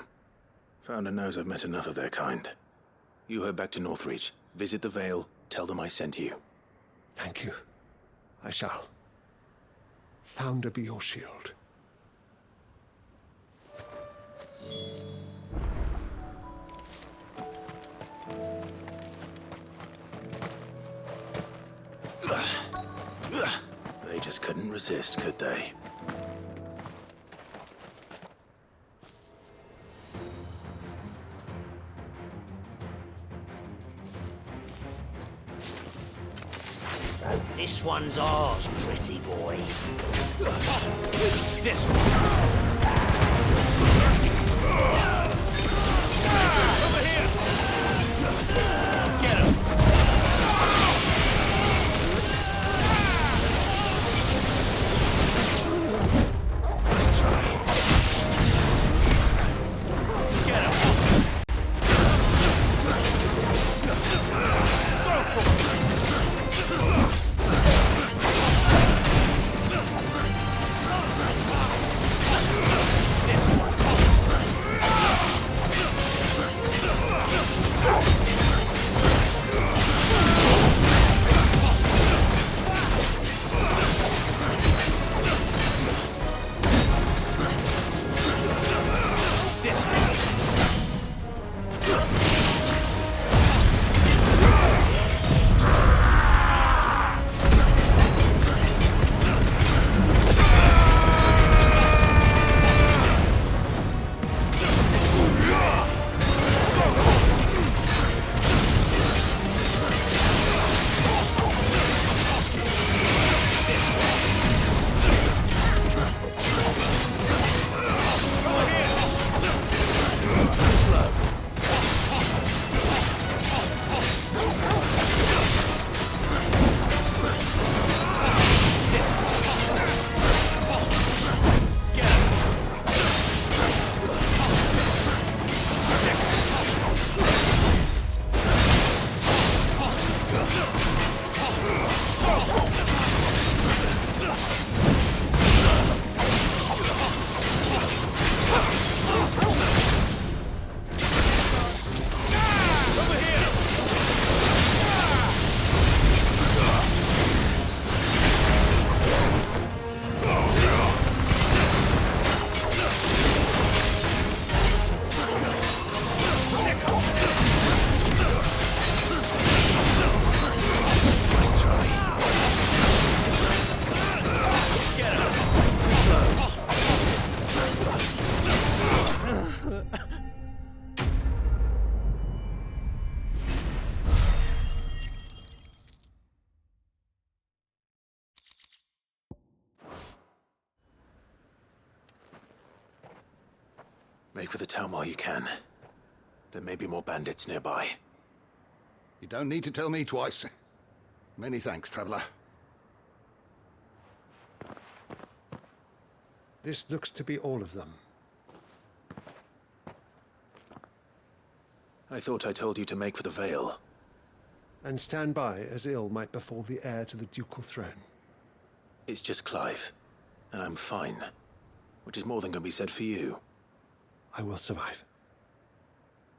Founder knows I've met enough of their kind. You head back to Northreach, visit the Vale, tell them I sent you. Thank you. I shall. Founder be your shield. They just couldn't resist, could they? This one's ours, pretty boy. This one. Over here! Get him! Let's try. Get him! Throw Make for the town while you can. There may be more bandits nearby. You don't need to tell me twice. Many thanks, traveler. This looks to be all of them. I thought I told you to make for the Vale. And stand by as ill might befall the heir to the ducal throne. It's just Clive, and I'm fine. Which is more than can be said for you. I will survive.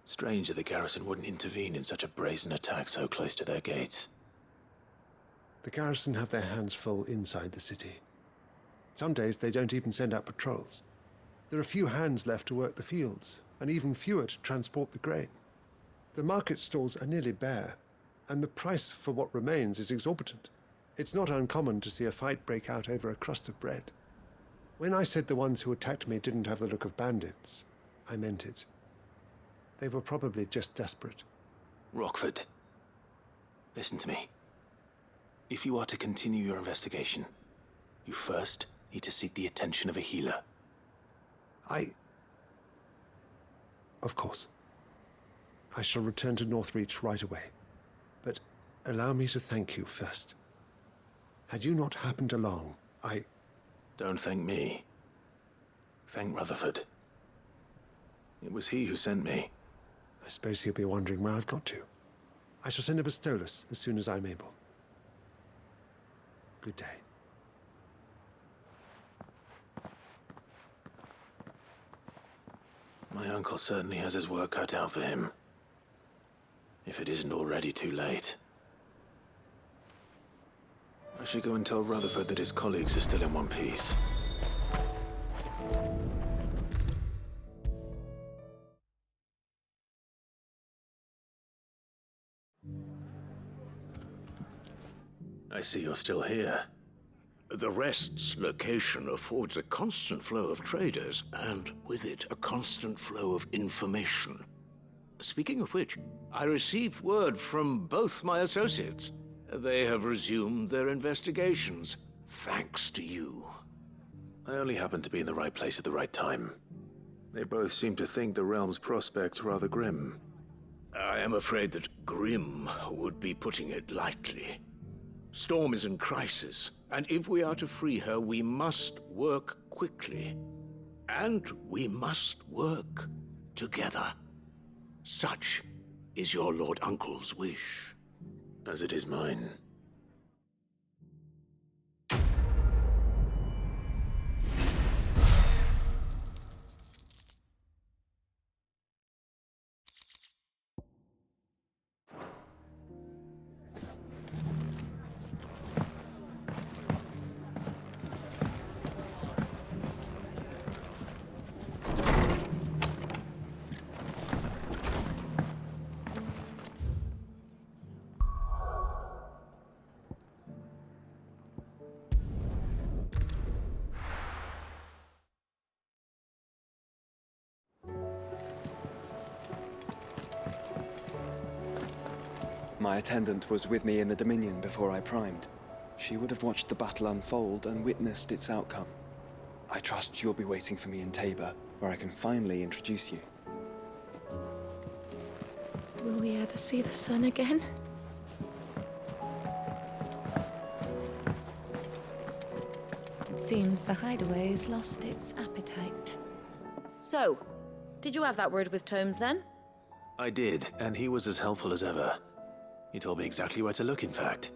Strange that the garrison wouldn't intervene in such a brazen attack so close to their gates. The garrison have their hands full inside the city. Some days they don't even send out patrols. There are few hands left to work the fields, and even fewer to transport the grain. The market stalls are nearly bare, and the price for what remains is exorbitant. It's not uncommon to see a fight break out over a crust of bread. When I said the ones who attacked me didn't have the look of bandits, I meant it. They were probably just desperate. Rockford, listen to me. If you are to continue your investigation, you first need to seek the attention of a healer. Of course. I shall return to Northreach right away. But allow me to thank you first. Had you not happened along, Don't thank me. Thank Rutherford. It was he who sent me. I suppose he'll be wondering where I've got to. I shall send a Bastolus as soon as I'm able. Good day. My uncle certainly has his work cut out for him. If it isn't already too late. I should go and tell Rutherford that his colleagues are still in one piece. I see you're still here. The Rest's location affords a constant flow of traders, and with it, a constant flow of information. Speaking of which, I received word from both my associates. They have resumed their investigations, thanks to you. I only happened to be in the right place at the right time. They both seem to think the realm's prospects rather grim. I am afraid that grim would be putting it lightly. Storm is in crisis, and if we are to free her, we must work quickly. And we must work together. Such is your Lord Uncle's wish. As it is mine. My attendant was with me in the Dominion before I primed. She would have watched the battle unfold and witnessed its outcome. I trust you'll be waiting for me in Tabor, where I can finally introduce you. Will we ever see the sun again? It seems the hideaway has lost its appetite. So, did you have that word with Tomes then? I did, and he was as helpful as ever. He told me exactly where to look, in fact.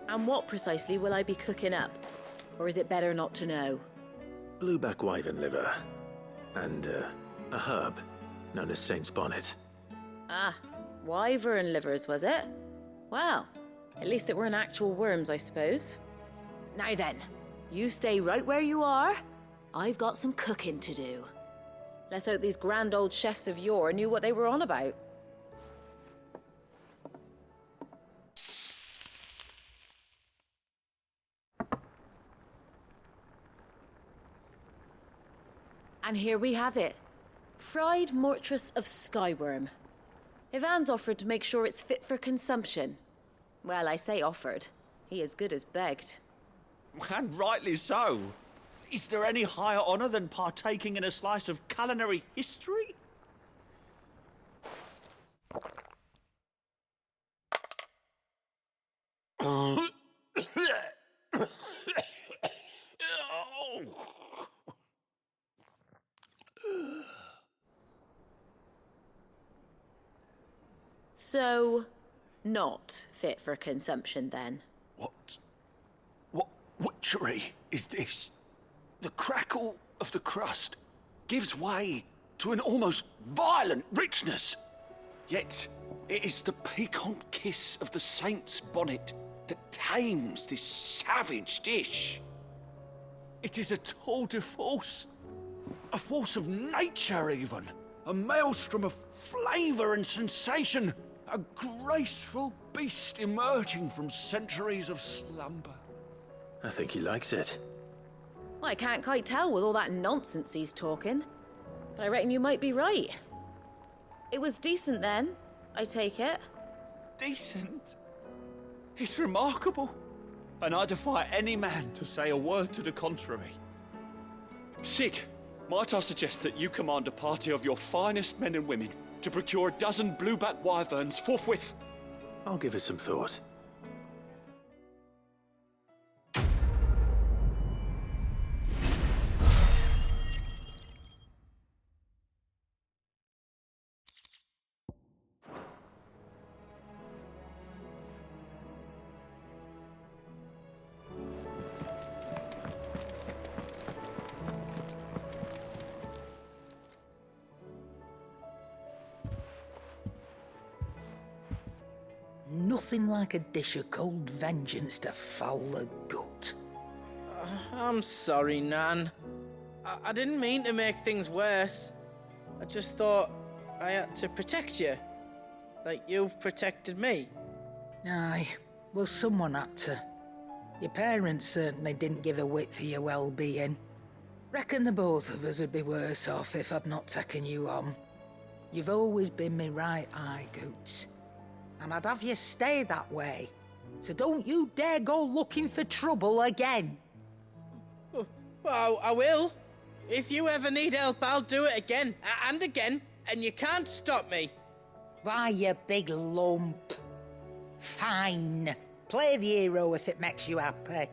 And what precisely will I be cooking up? Or is it better not to know? Blueback wyvern liver. And, a herb known as Saint's Bonnet. Ah, wyvern livers, was it? Well, at least it weren't actual worms, I suppose. Now then, you stay right where you are. I've got some cooking to do. Let's hope these grand old chefs of yore knew what they were on about. And here we have it. Fried mortress of skyworm. Ivan's offered to make sure it's fit for consumption. Well, I say offered. He as good as begged. And rightly so. Is there any higher honour than partaking in a slice of culinary history? So, not fit for consumption then? What witchery is this? The crackle of the crust gives way to an almost violent richness. Yet, it is the piquant kiss of the saint's bonnet that tames this savage dish. It is a tour de force, a force of nature even, a maelstrom of flavour and sensation, a graceful beast emerging from centuries of slumber. I think he likes it. Well, I can't quite tell with all that nonsense he's talking. But I reckon you might be right. It was decent then, I take it. Decent? It's remarkable. And I defy any man to say a word to the contrary. Sid, might I suggest that you command a party of your finest men and women to procure a dozen blueback wyverns forthwith? I'll give it some thought. Nothing like a dish of cold vengeance to foul the gut. I'm sorry, Nan. I didn't mean to make things worse. I just thought I had to protect you. Like you've protected me. Aye, well, someone had to. Your parents certainly didn't give a whit for your well-being. Reckon the both of us would be worse off if I'd not taken you on. You've always been me right eye, Goots. And I'd have you stay that way. So don't you dare go looking for trouble again. Well, I will. If you ever need help, I'll do it again and again, and you can't stop me. Why, you big lump. Fine. Play the hero if it makes you happy.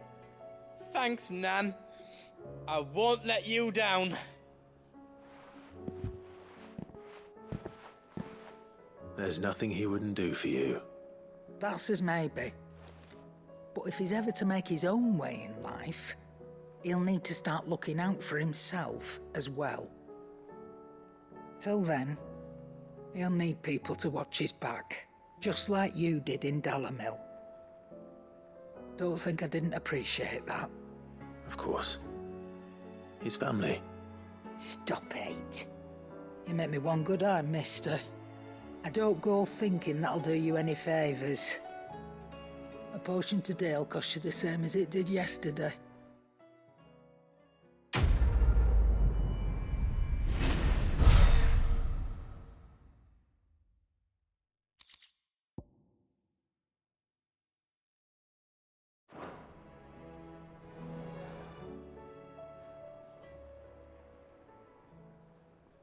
Thanks, Nan. I won't let you down. There's nothing he wouldn't do for you. That's as maybe. But if he's ever to make his own way in life, he'll need to start looking out for himself as well. Till then, he'll need people to watch his back, just like you did in Dalamil. Don't think I didn't appreciate that. Of course. His family. Stop it. You make me one good eye, mister. I don't go thinking that'll do you any favours. A potion today'll cost you the same as it did yesterday.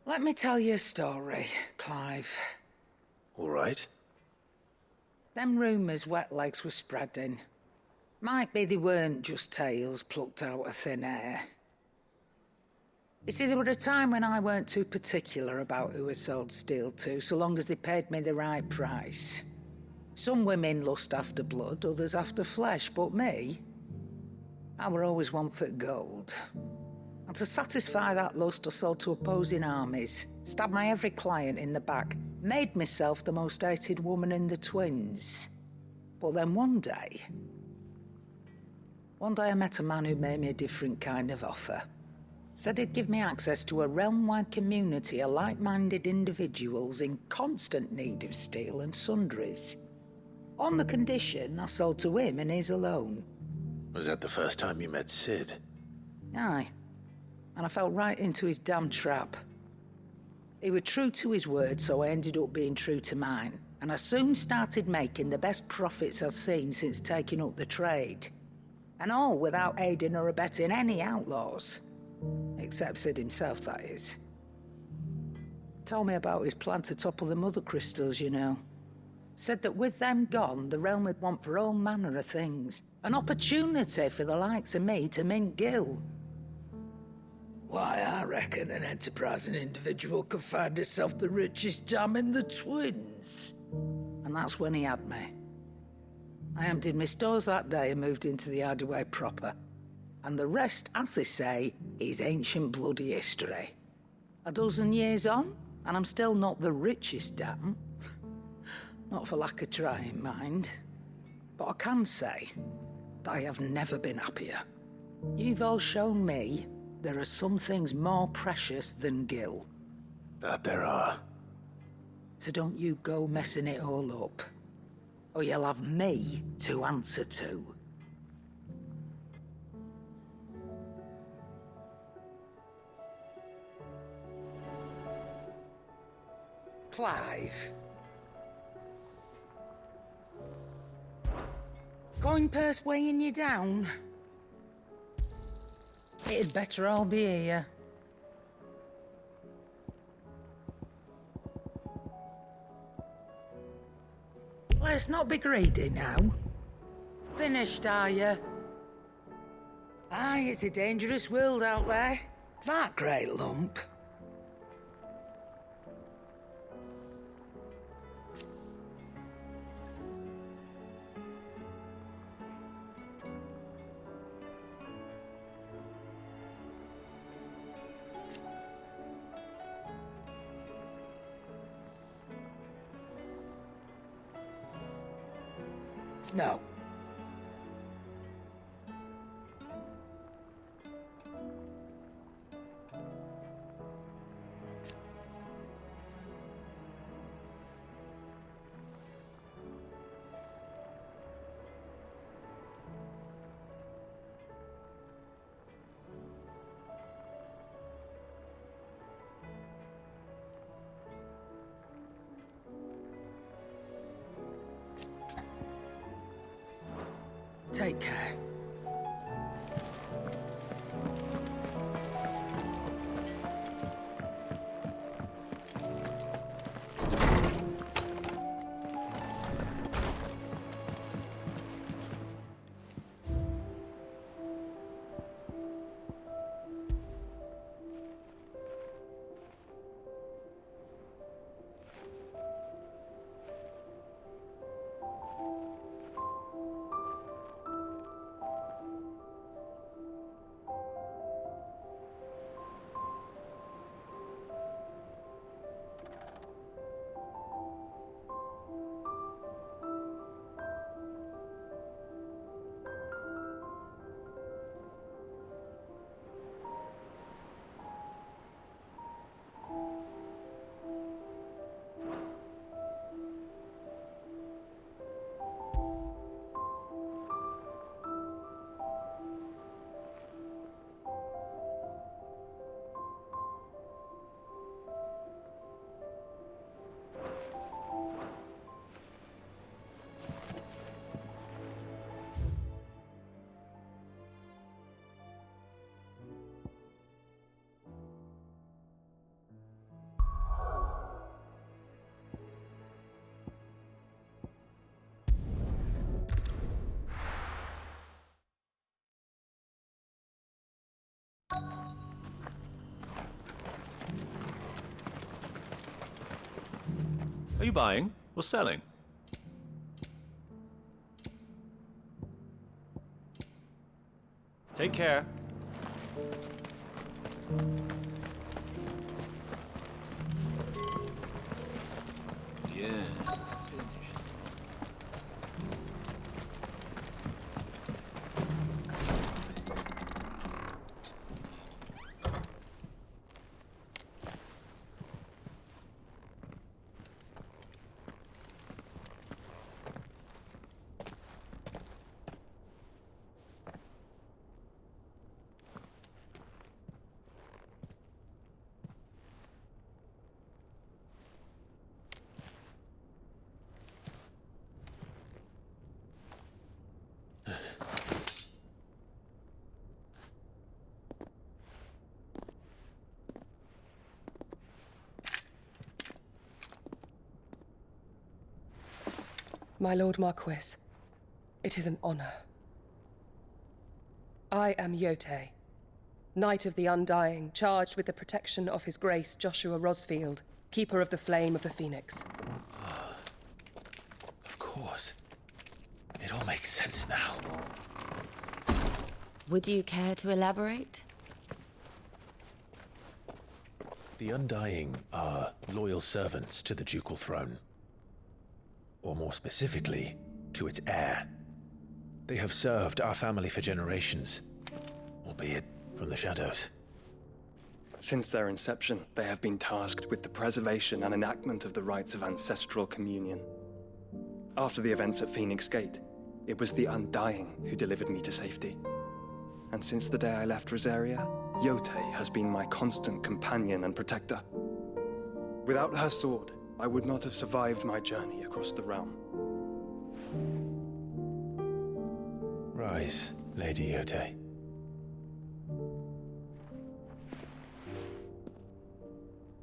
Let me tell you a story, Clive. All right. Them rumours wet legs were spreading. Might be they weren't just tales plucked out of thin air. You see, there were a time when I weren't too particular about who I sold steel to, so long as they paid me the right price. Some women lust after blood, others after flesh, but me, I were always one for gold. And to satisfy that lust, I sold to opposing armies, stabbed my every client in the back, made myself the most hated woman in the twins. But then one day I met a man who made me a different kind of offer. Said he'd give me access to a realm-wide community of like-minded individuals in constant need of steel and sundries. On the condition I sold to him and his alone. Was that the first time you met Sid? Aye. And I fell right into his damn trap. He was true to his word, so I ended up being true to mine. And I soon started making the best profits I've seen since taking up the trade. And all without aiding or abetting any outlaws. Except Sid himself, that is. Told me about his plan to topple the mother crystals, you know. Said that with them gone, the realm would want for all manner of things. An opportunity for the likes of me to mint Gil. Why, I reckon an enterprising individual could find himself the richest dam in the Twins. And that's when he had me. I emptied my stores that day and moved into the Hideaway proper. And the rest, as they say, is ancient bloody history. A dozen years on, and I'm still not the richest dam. Not for lack of trying, mind. But I can say that I have never been happier. You've all shown me there are some things more precious than Gil. That there are. So don't you go messing it all up. Or you'll have me to answer to. Clive. Coin purse weighing you down? It'd better all be here. Let's not be greedy now. Finished, are you? Aye, it's a dangerous world out there. That great lump. No. Take care. Are you buying or selling? Take care. Yes. My Lord Marquis, it is an honor. I am Yote, Knight of the Undying, charged with the protection of His Grace Joshua Rosfield, Keeper of the Flame of the Phoenix. Of course. It all makes sense now. Would you care to elaborate? The Undying are loyal servants to the ducal throne. Or more specifically, to its heir. They have served our family for generations, albeit from the shadows. Since their inception, they have been tasked with the preservation and enactment of the rites of ancestral communion. After the events at Phoenix Gate, it was the Undying who delivered me to safety. And since the day I left Rosaria, Yote has been my constant companion and protector. Without her sword, I would not have survived my journey across the realm. Rise, Lady Yote.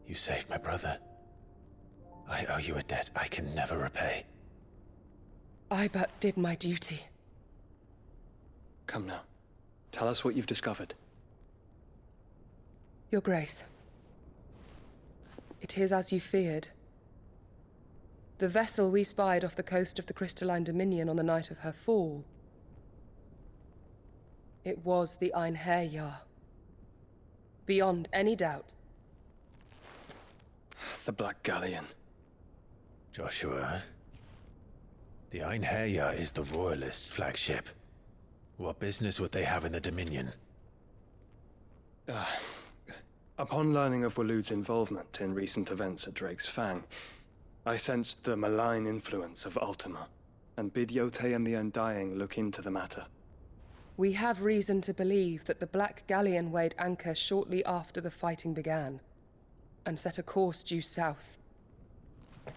You saved my brother. I owe you a debt I can never repay. I but did my duty. Come now. Tell us what you've discovered. Your Grace. It is as you feared. The vessel we spied off the coast of the Crystalline Dominion on the night of her fall. It was the Einherjar. Beyond any doubt. The Black Galleon. Joshua, the Einherjar is the Royalists' flagship. What business would they have in the Dominion? Upon learning of Waloed's involvement in recent events at Drake's Fang, I sensed the malign influence of Ultima, and bid Yote and the Undying look into the matter. We have reason to believe that the Black Galleon weighed anchor shortly after the fighting began, and set a course due south.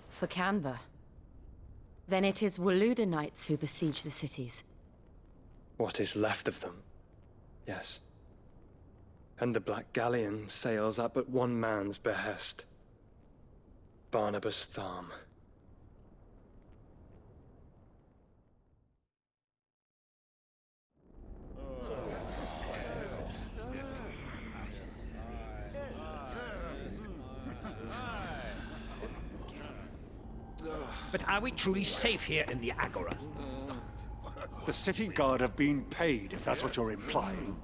For Canva. Then it is Waloeda Knights who besiege the cities. What is left of them, yes. And the Black Galleon sails at but one man's behest. Barnabas Tharm. But are we truly safe here in the Agora? The city guard have been paid, if that's what you're implying.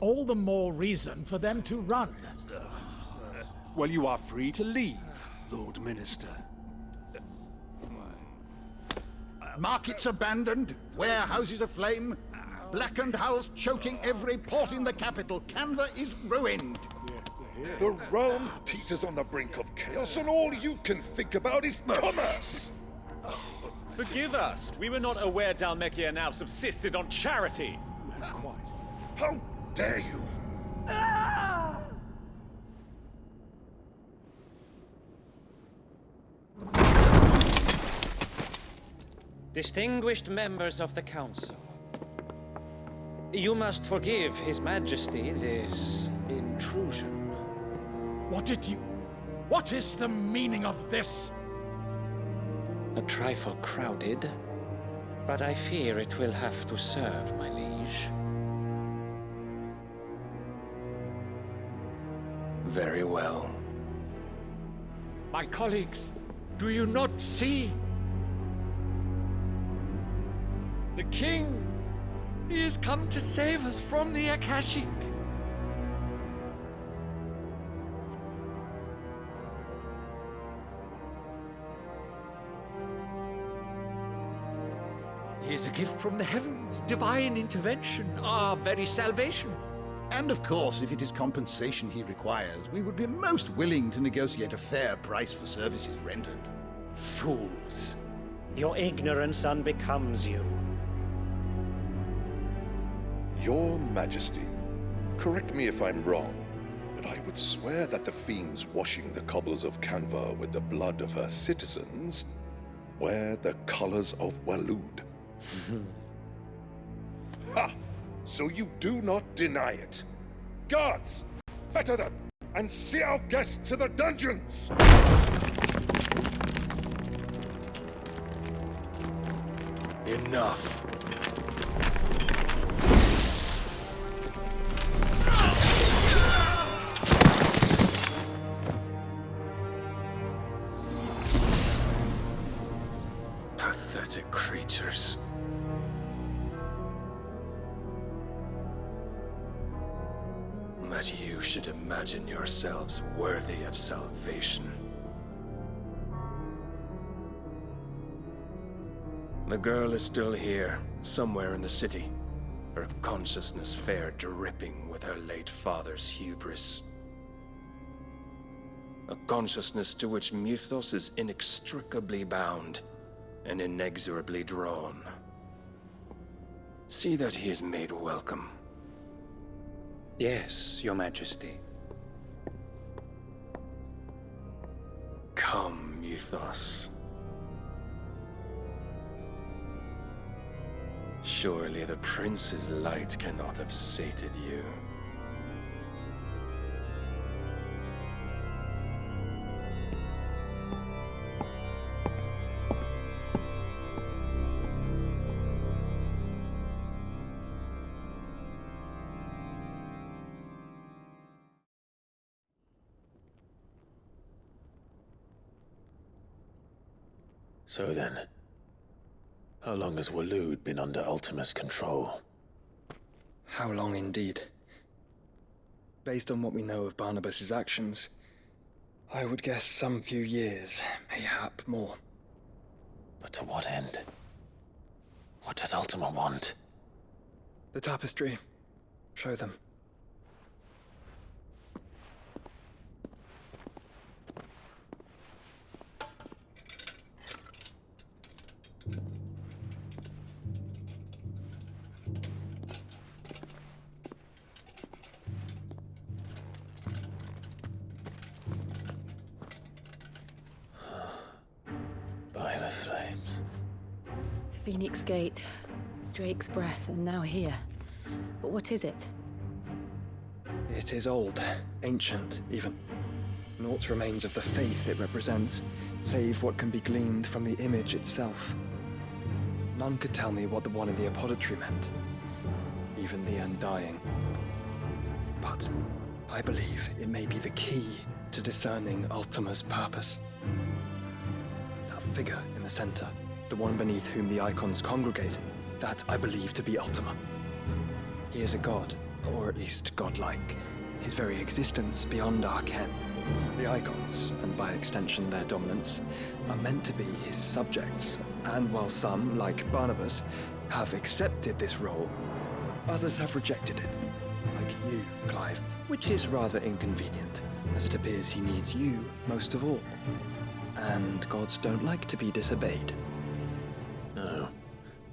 All the more reason for them to run. Well, you are free to leave, Lord Minister. Markets abandoned, warehouses aflame, blackened hulls choking every port in the capital. Canva is ruined. The realm teeters on the brink of chaos, and all you can think about is commerce! Forgive us. We were not aware Dhalmekia now subsisted on charity. Quite. How dare you? Distinguished members of the Council, you must forgive His Majesty this intrusion. What is the meaning of this? A trifle crowded, but I fear it will have to serve, my liege. Very well. My colleagues, do you not see? The king! He has come to save us from the Akashic! He is a gift from the heavens, divine intervention, our very salvation. And of course, if it is compensation he requires, we would be most willing to negotiate a fair price for services rendered. Fools. Your ignorance unbecomes you. Your Majesty, correct me if I'm wrong, but I would swear that the fiends washing the cobbles of Canva with the blood of her citizens wear the colors of Waloed. Ha! So you do not deny it. Guards, fetter them and see our guests to the dungeons! Enough. Pathetic creatures. That you should imagine yourselves worthy of salvation. The girl is still here, somewhere in the city, her consciousness fair dripping with her late father's hubris. A consciousness to which Mythos is inextricably bound and inexorably drawn. See that he is made welcome. Yes, Your Majesty. Come, Mythos. Surely the prince's light cannot have sated you. So then, how long has Waloed been under Ultima's control? How long indeed? Based on what we know of Barnabas's actions, I would guess some few years, mayhap more. But to what end? What does Ultima want? The tapestry. Show them. By the flames. Phoenix Gate, Drake's Breath, and now here. But what is it? It is old, ancient, even. Naught remains of the faith it represents, save what can be gleaned from the image itself. None could tell me what the one in the apothecary meant, even the Undying. But I believe it may be the key to discerning Ultima's purpose. That figure in the center, the one beneath whom the icons congregate, that I believe to be Ultima. He is a god, or at least godlike, his very existence beyond our ken. The icons, and by extension their dominants, are meant to be his subjects, and while some, like Barnabas, have accepted this role, others have rejected it. Like you, Clive, which is rather inconvenient, as it appears he needs you most of all. And gods don't like to be disobeyed. No,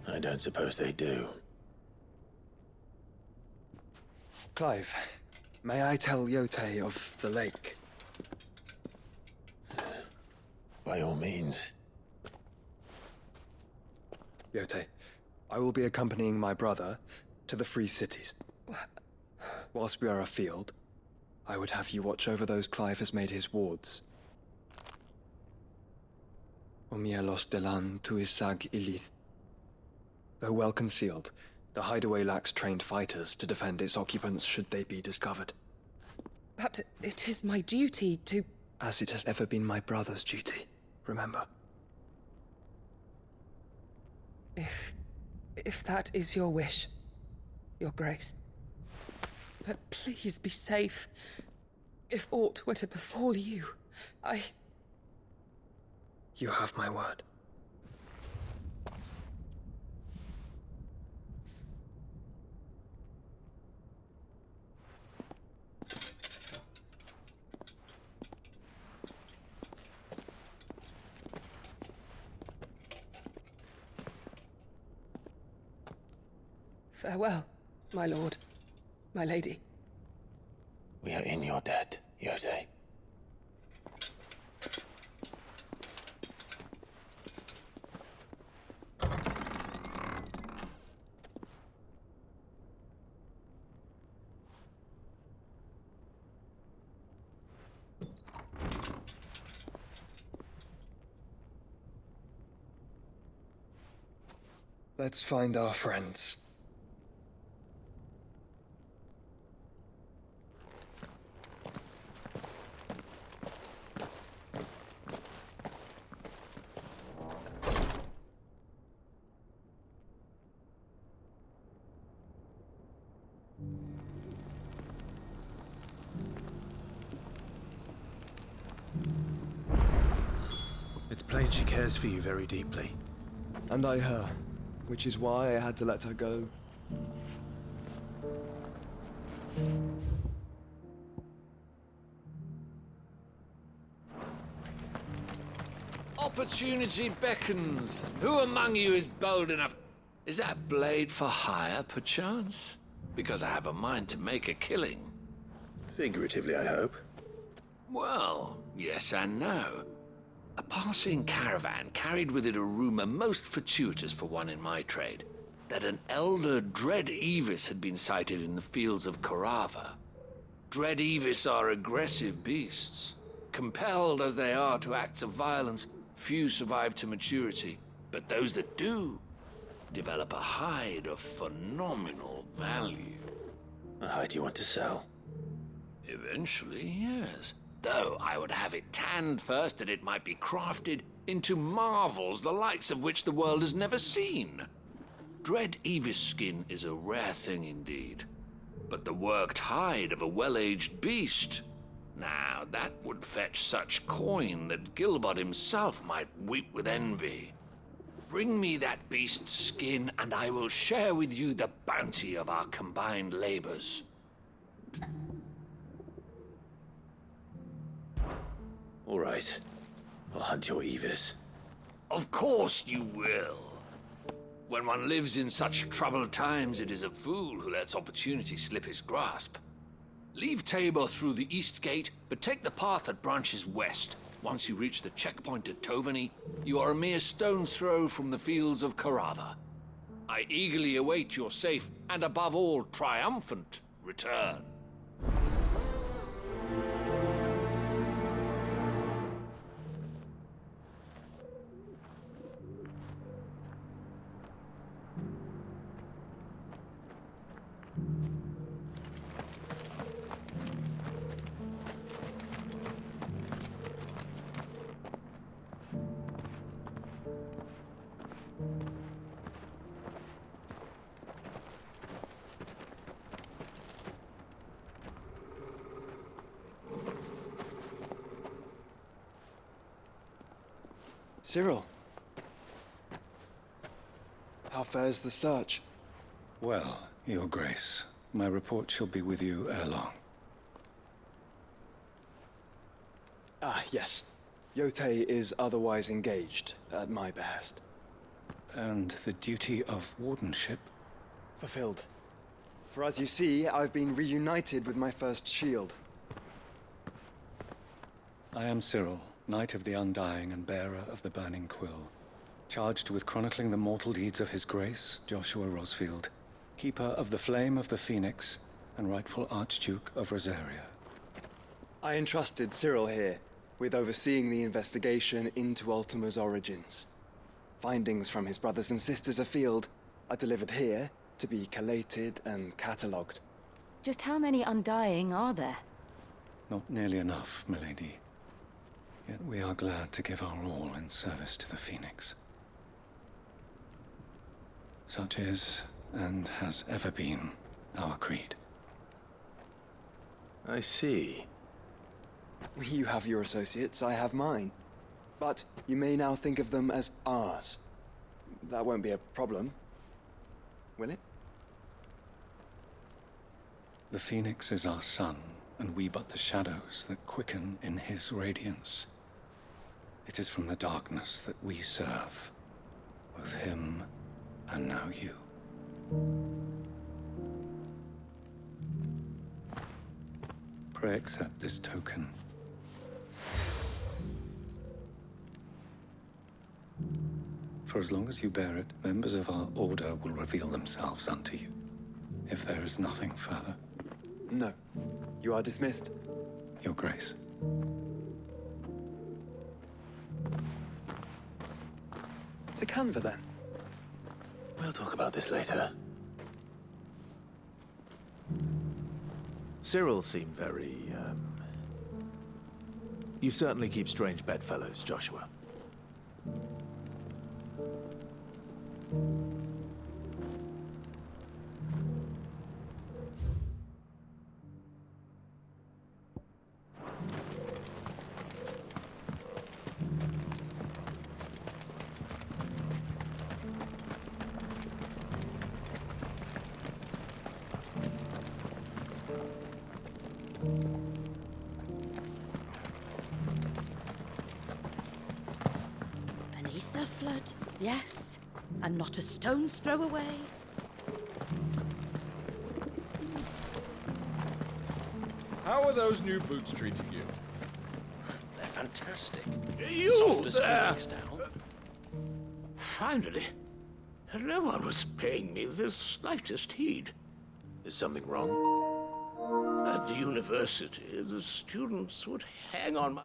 I don't suppose they do. Clive, may I tell Yote of the lake? By all means. Yote, I will be accompanying my brother to the Free Cities. Whilst we are afield, I would have you watch over those Clive has made his wards. Omielos delan tuisag ilith. Though well concealed, the hideaway lacks trained fighters to defend its occupants should they be discovered. But it is my duty to... As it has ever been my brother's duty, remember. If that is your wish, Your Grace. But please be safe. If aught were to befall you, You have my word. Farewell, my lord, my lady. We are in your debt, Yote. Let's find our friends. It's plain she cares for you very deeply. And I her, which is why I had to let her go. Opportunity beckons. Who among you is bold enough? Is that blade for hire, perchance? Because I have a mind to make a killing. Figuratively, I hope. Well, yes and no. A passing caravan carried with it a rumor most fortuitous for one in my trade, that an elder Dread Evis had been sighted in the fields of Corava. Dread Evis are aggressive beasts. Compelled as they are to acts of violence, few survive to maturity, but those that do develop a hide of phenomenal value. A hide you want to sell? Eventually, yes. Though I would have it tanned first that it might be crafted into marvels the likes of which the world has never seen. Dread Evis skin is a rare thing indeed. But the worked hide of a well-aged beast, now that would fetch such coin that Gilbert himself might weep with envy. Bring me that beast's skin and I will share with you the bounty of our combined labors. All right. I'll hunt your Evis. Of course you will. When one lives in such troubled times, it is a fool who lets opportunity slip his grasp. Leave Tabor through the east gate, but take the path that branches west. Once you reach the checkpoint at Tovany, you are a mere stone's throw from the fields of Corava. I eagerly await your safe, and above all, triumphant return. Cyril. How fares the search? Well, Your Grace, my report shall be with you ere long. Ah, yes. Yotei is otherwise engaged, at my behest. And the duty of wardenship? Fulfilled. For as you see, I've been reunited with my first shield. I am Cyril, Knight of the Undying and bearer of the Burning Quill, charged with chronicling the mortal deeds of His Grace, Joshua Rosfield, Keeper of the Flame of the Phoenix, and rightful Archduke of Rosaria. I entrusted Cyril here with overseeing the investigation into Ultima's origins. Findings from his brothers and sisters afield are delivered here to be collated and catalogued. Just how many Undying are there? Not nearly enough, milady. Yet we are glad to give our all in service to the Phoenix. Such is, and has ever been, our creed. I see. You have your associates, I have mine. But you may now think of them as ours. That won't be a problem, will it? The Phoenix is our sun, and we but the shadows that quicken in his radiance. It is from the darkness that we serve, both him and now you. Pray accept this token. For as long as you bear it, members of our order will reveal themselves unto you, if there is nothing further. No. You are dismissed. Your Grace. To Canva, then. We'll talk about this later. Cyril seemed very, You certainly keep strange bedfellows, Joshua. Beneath the flood, yes, and not a stone's throw away. How are those new boots treating you? They're fantastic. You Soft as there! Phoenix down. Finally. No one was paying me the slightest heed. Is something wrong? At the university, the students would hang on my...